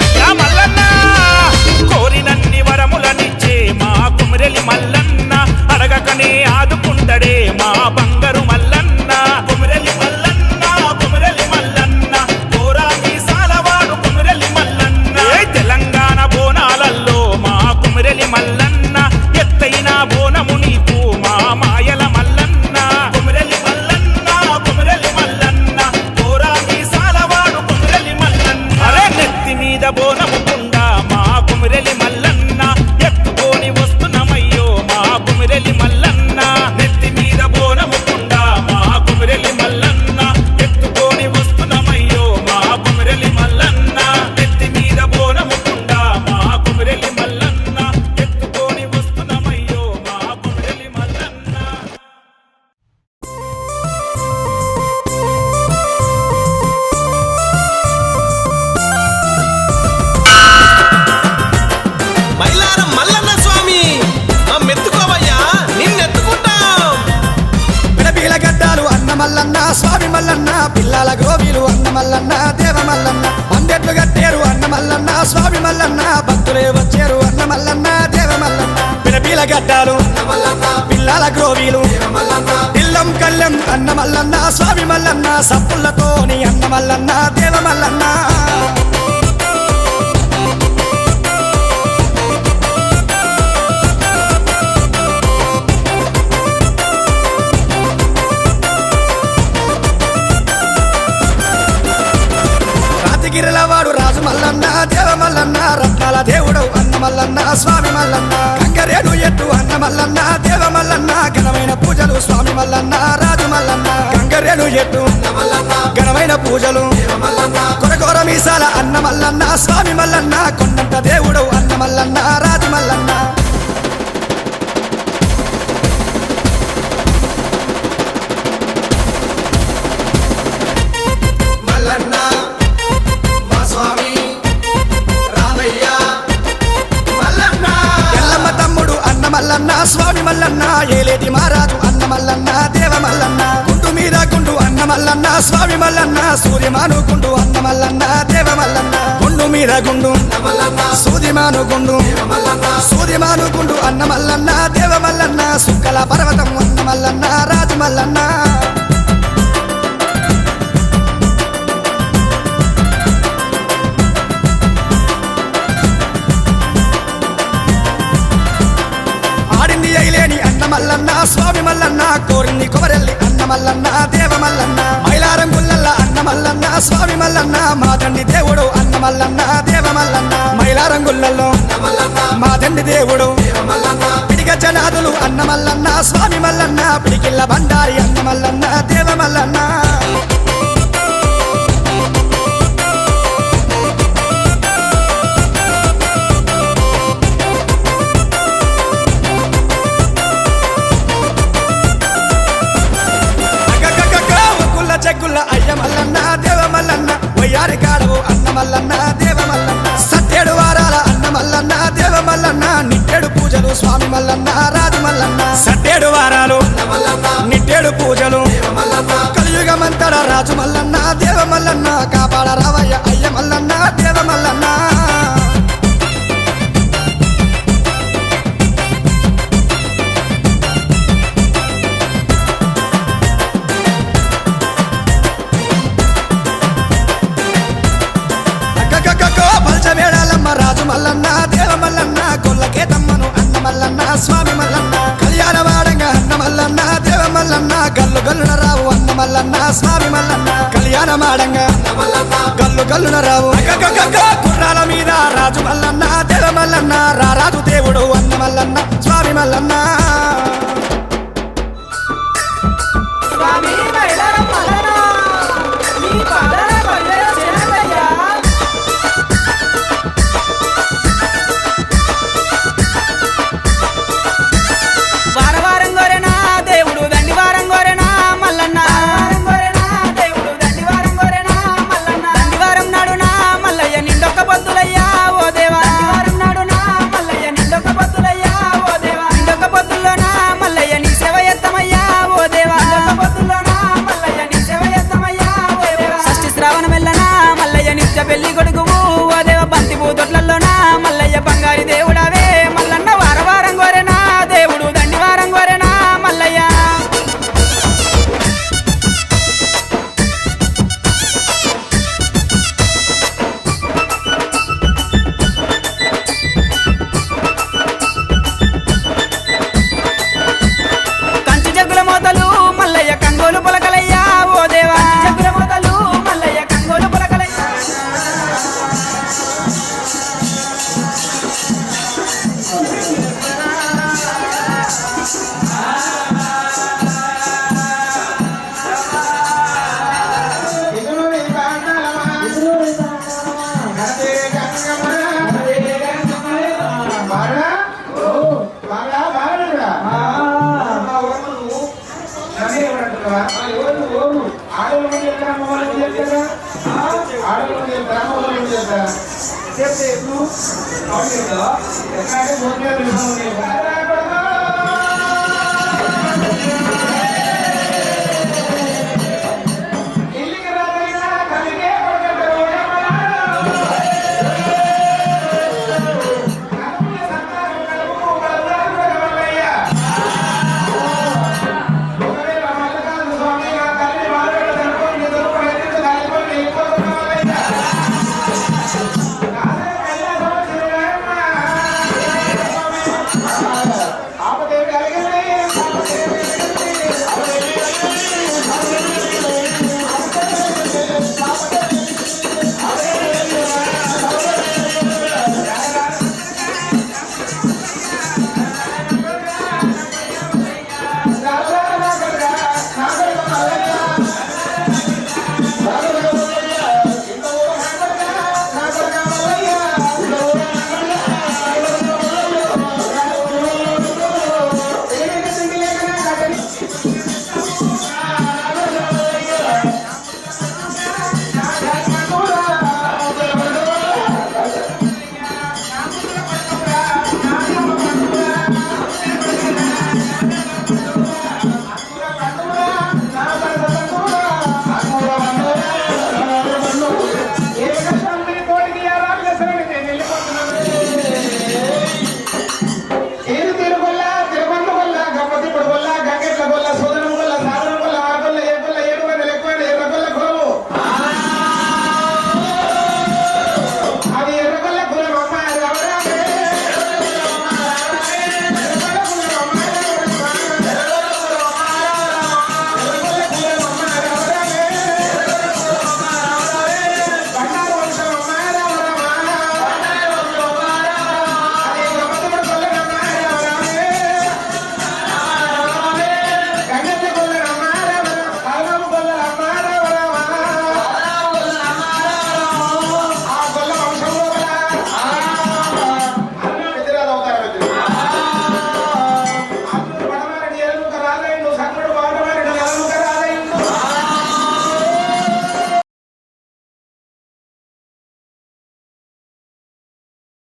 అయ్యా మల్లన్న కోరినన్ని వరములనిచ్చే మా కుమిరెలి మల్లన్న అడగకనే ఆదుకుంటడే మా బంగారు మల్లన్న కుమిరెలి మల్లన్న కుమిరెలి మల్లన్న కోరా మీసాలవాడు కుమిరెలి మల్లన్న తెలంగాణ బోనాలల్లో మా కుమిరెలి మల్లన్న ఎత్తైన బోనము నీకు మా మాయల మల్లన్న కుమిరెలి మల్లన్న కుమిరెలి మల్లన్న కోరా మీసాలవాడు కుమిరెలి మల్లన్న అరే నెత్తి మీద బోనముకుండా మా కుమిరెలి మల్లన్న ఎత్తుకొని వస్తున్నమయ్యో మా కుమిరెలి మల్లన్న నెత్తి మీద బోనముకుండా మా కుమిరెలి మల్లన్న ఎత్తుకొని వస్తున్నమయ్యో మా కుమిరెలి మల్లన్న నెత్తి మీద బోనముకుండా మా కుమిరెలి మల్లన్న ఎత్తుకొని వస్తున్నమయ్యో మా కుమిరెలి మల్లన్న మైలారం మల్లన్న స్వామి మెత్తుకోవయ్యా నిన్నెత్తుకుంటాం. పిలపీల గడ్డాలు అన్న మల్లన్న స్వామి మల్లన్న పిల్లల గోవిలు అన్న మల్లన్న దేవ మల్లన్న అందెట్లు కట్టేరు అన్న మల్లన్న స్వామి మల్లన్న భక్తులే వచ్చేరు అన్న మల్లన్న దేవ మల్లన్న పిలపీల గడ్డాలు పిల్లల గ్రోవీలు ఇల్లం కళ్ళెం అన్న మల్లన్న స్వామి మల్లన్న సప్పులతోని అన్న మల్లన్న దేవ మల్లన్న గిరిలవాడు రాజు మల్లన్న దేవ మల్లన్న రత్నాల దేవుడు అన్న మల్లన్న స్వామి మల్లన్న గంగరేడు ఎట్టు అన్న మల్లన్న దేవ మల్లన్న ఘనమైన పూజలు స్వామి మల్లన్న రాజు మల్లన్న గంగరేడు ఎట్టు ఘనమైన పూజలు కొరకొర మీసాల అన్న మల్లన్న స్వామి మల్లన్న కొండంత దేవుడు అన్న మల్లన్న రాజు మల్లన్న మల్లన్న స్వామి మల్లన్న ఏలేటి మారాజు అన్న మల్లన్న దేవ మల్లన్న గుండు మీద గుండు అన్న మల్లన్న స్వామి మల్లన్న సూర్యమాను గుండు అన్న మల్లన్న దేవ మల్లన్న గుండు మీద గుండు సూర్యమాను గుండు సూర్యమాను గుండు అన్న మల్లన్న దేవ మల్లన్న సుక్కల పర్వతం అన్న మల్లన్న రాజు మల్లన్న మల్లన్న స్వామి మల్లన్న కోరిని కొమరెల్లి అన్న మల్లన్న దేవ మల్లన్న మైలారం గుల్లల్ల అన్న మల్లన్న స్వామి మల్లన్న మా తండ్రి దేవుడు అన్న మల్లన్న దేవ మల్లన్న మైలారం గుల్లల్లో మా తండ్రి దేవుడు పిడిగ జనాదులు అన్న మల్లన్న స్వామి మల్లన్న పిడికిల్ల బండారి అన్న మల్లన్న దేవ మల్లన్న చెక్కుల అయ్య మల్లన్న దేవ మల్లన్న వయ్యారి కాడవు అన్న మల్లన్న దేవ మల్లన్న సత్యేడు వారాల అన్న మల్లన్న దేవ మల్లన్న నిట్టెడు పూజలు స్వామి మల్లన్న రాజు మల్లన్న సట్టేడు వారాలు నిట్టేడు పూజలు కలియుగమంతడ రాజు మల్లన్న దేవ మల్లన్న కాపాడ రావయ్య అయ్య మల్లన్న దేవ మల్లన్న బల్చమేడాలమ్మ రాజు మల్లన్న దేవ మల్లన్న గొల్లకే తమ్మను అన్న మల్లన్న స్వామి మల్లన్న కళ్యాణ వాడంగా అన్న మల్లన్న దేవ మల్లన్న గల్లు గల్లున రావు అన్న మల్లన్న స్వామి మల్లన్న కళ్యాణ మాడంగా గల్లు గల్లున రావు గుర్రాల మీద రాజు మల్లన్న దేవ మల్లన్న రారాజు దేవుడు అన్న మల్లన్న స్వామి మల్లన్న పెళ్లి కొడుకువు ఓ దేవ బంతి పూతొట్లలోనా మల్లయ్య బంగారి దేవుడవే మల్లన్న వారవారం గోరెనా దేవుడు దండి వారం గోరెనా మల్లయ్య కంచి జగ్గుల మోతలు మల్లయ్య కంగోలు పొలకలయ్యా ఓ దేవా జగ్గుల మోతలు మల్లయ్య కంగోలు పొలకలయ్యా చెప్తే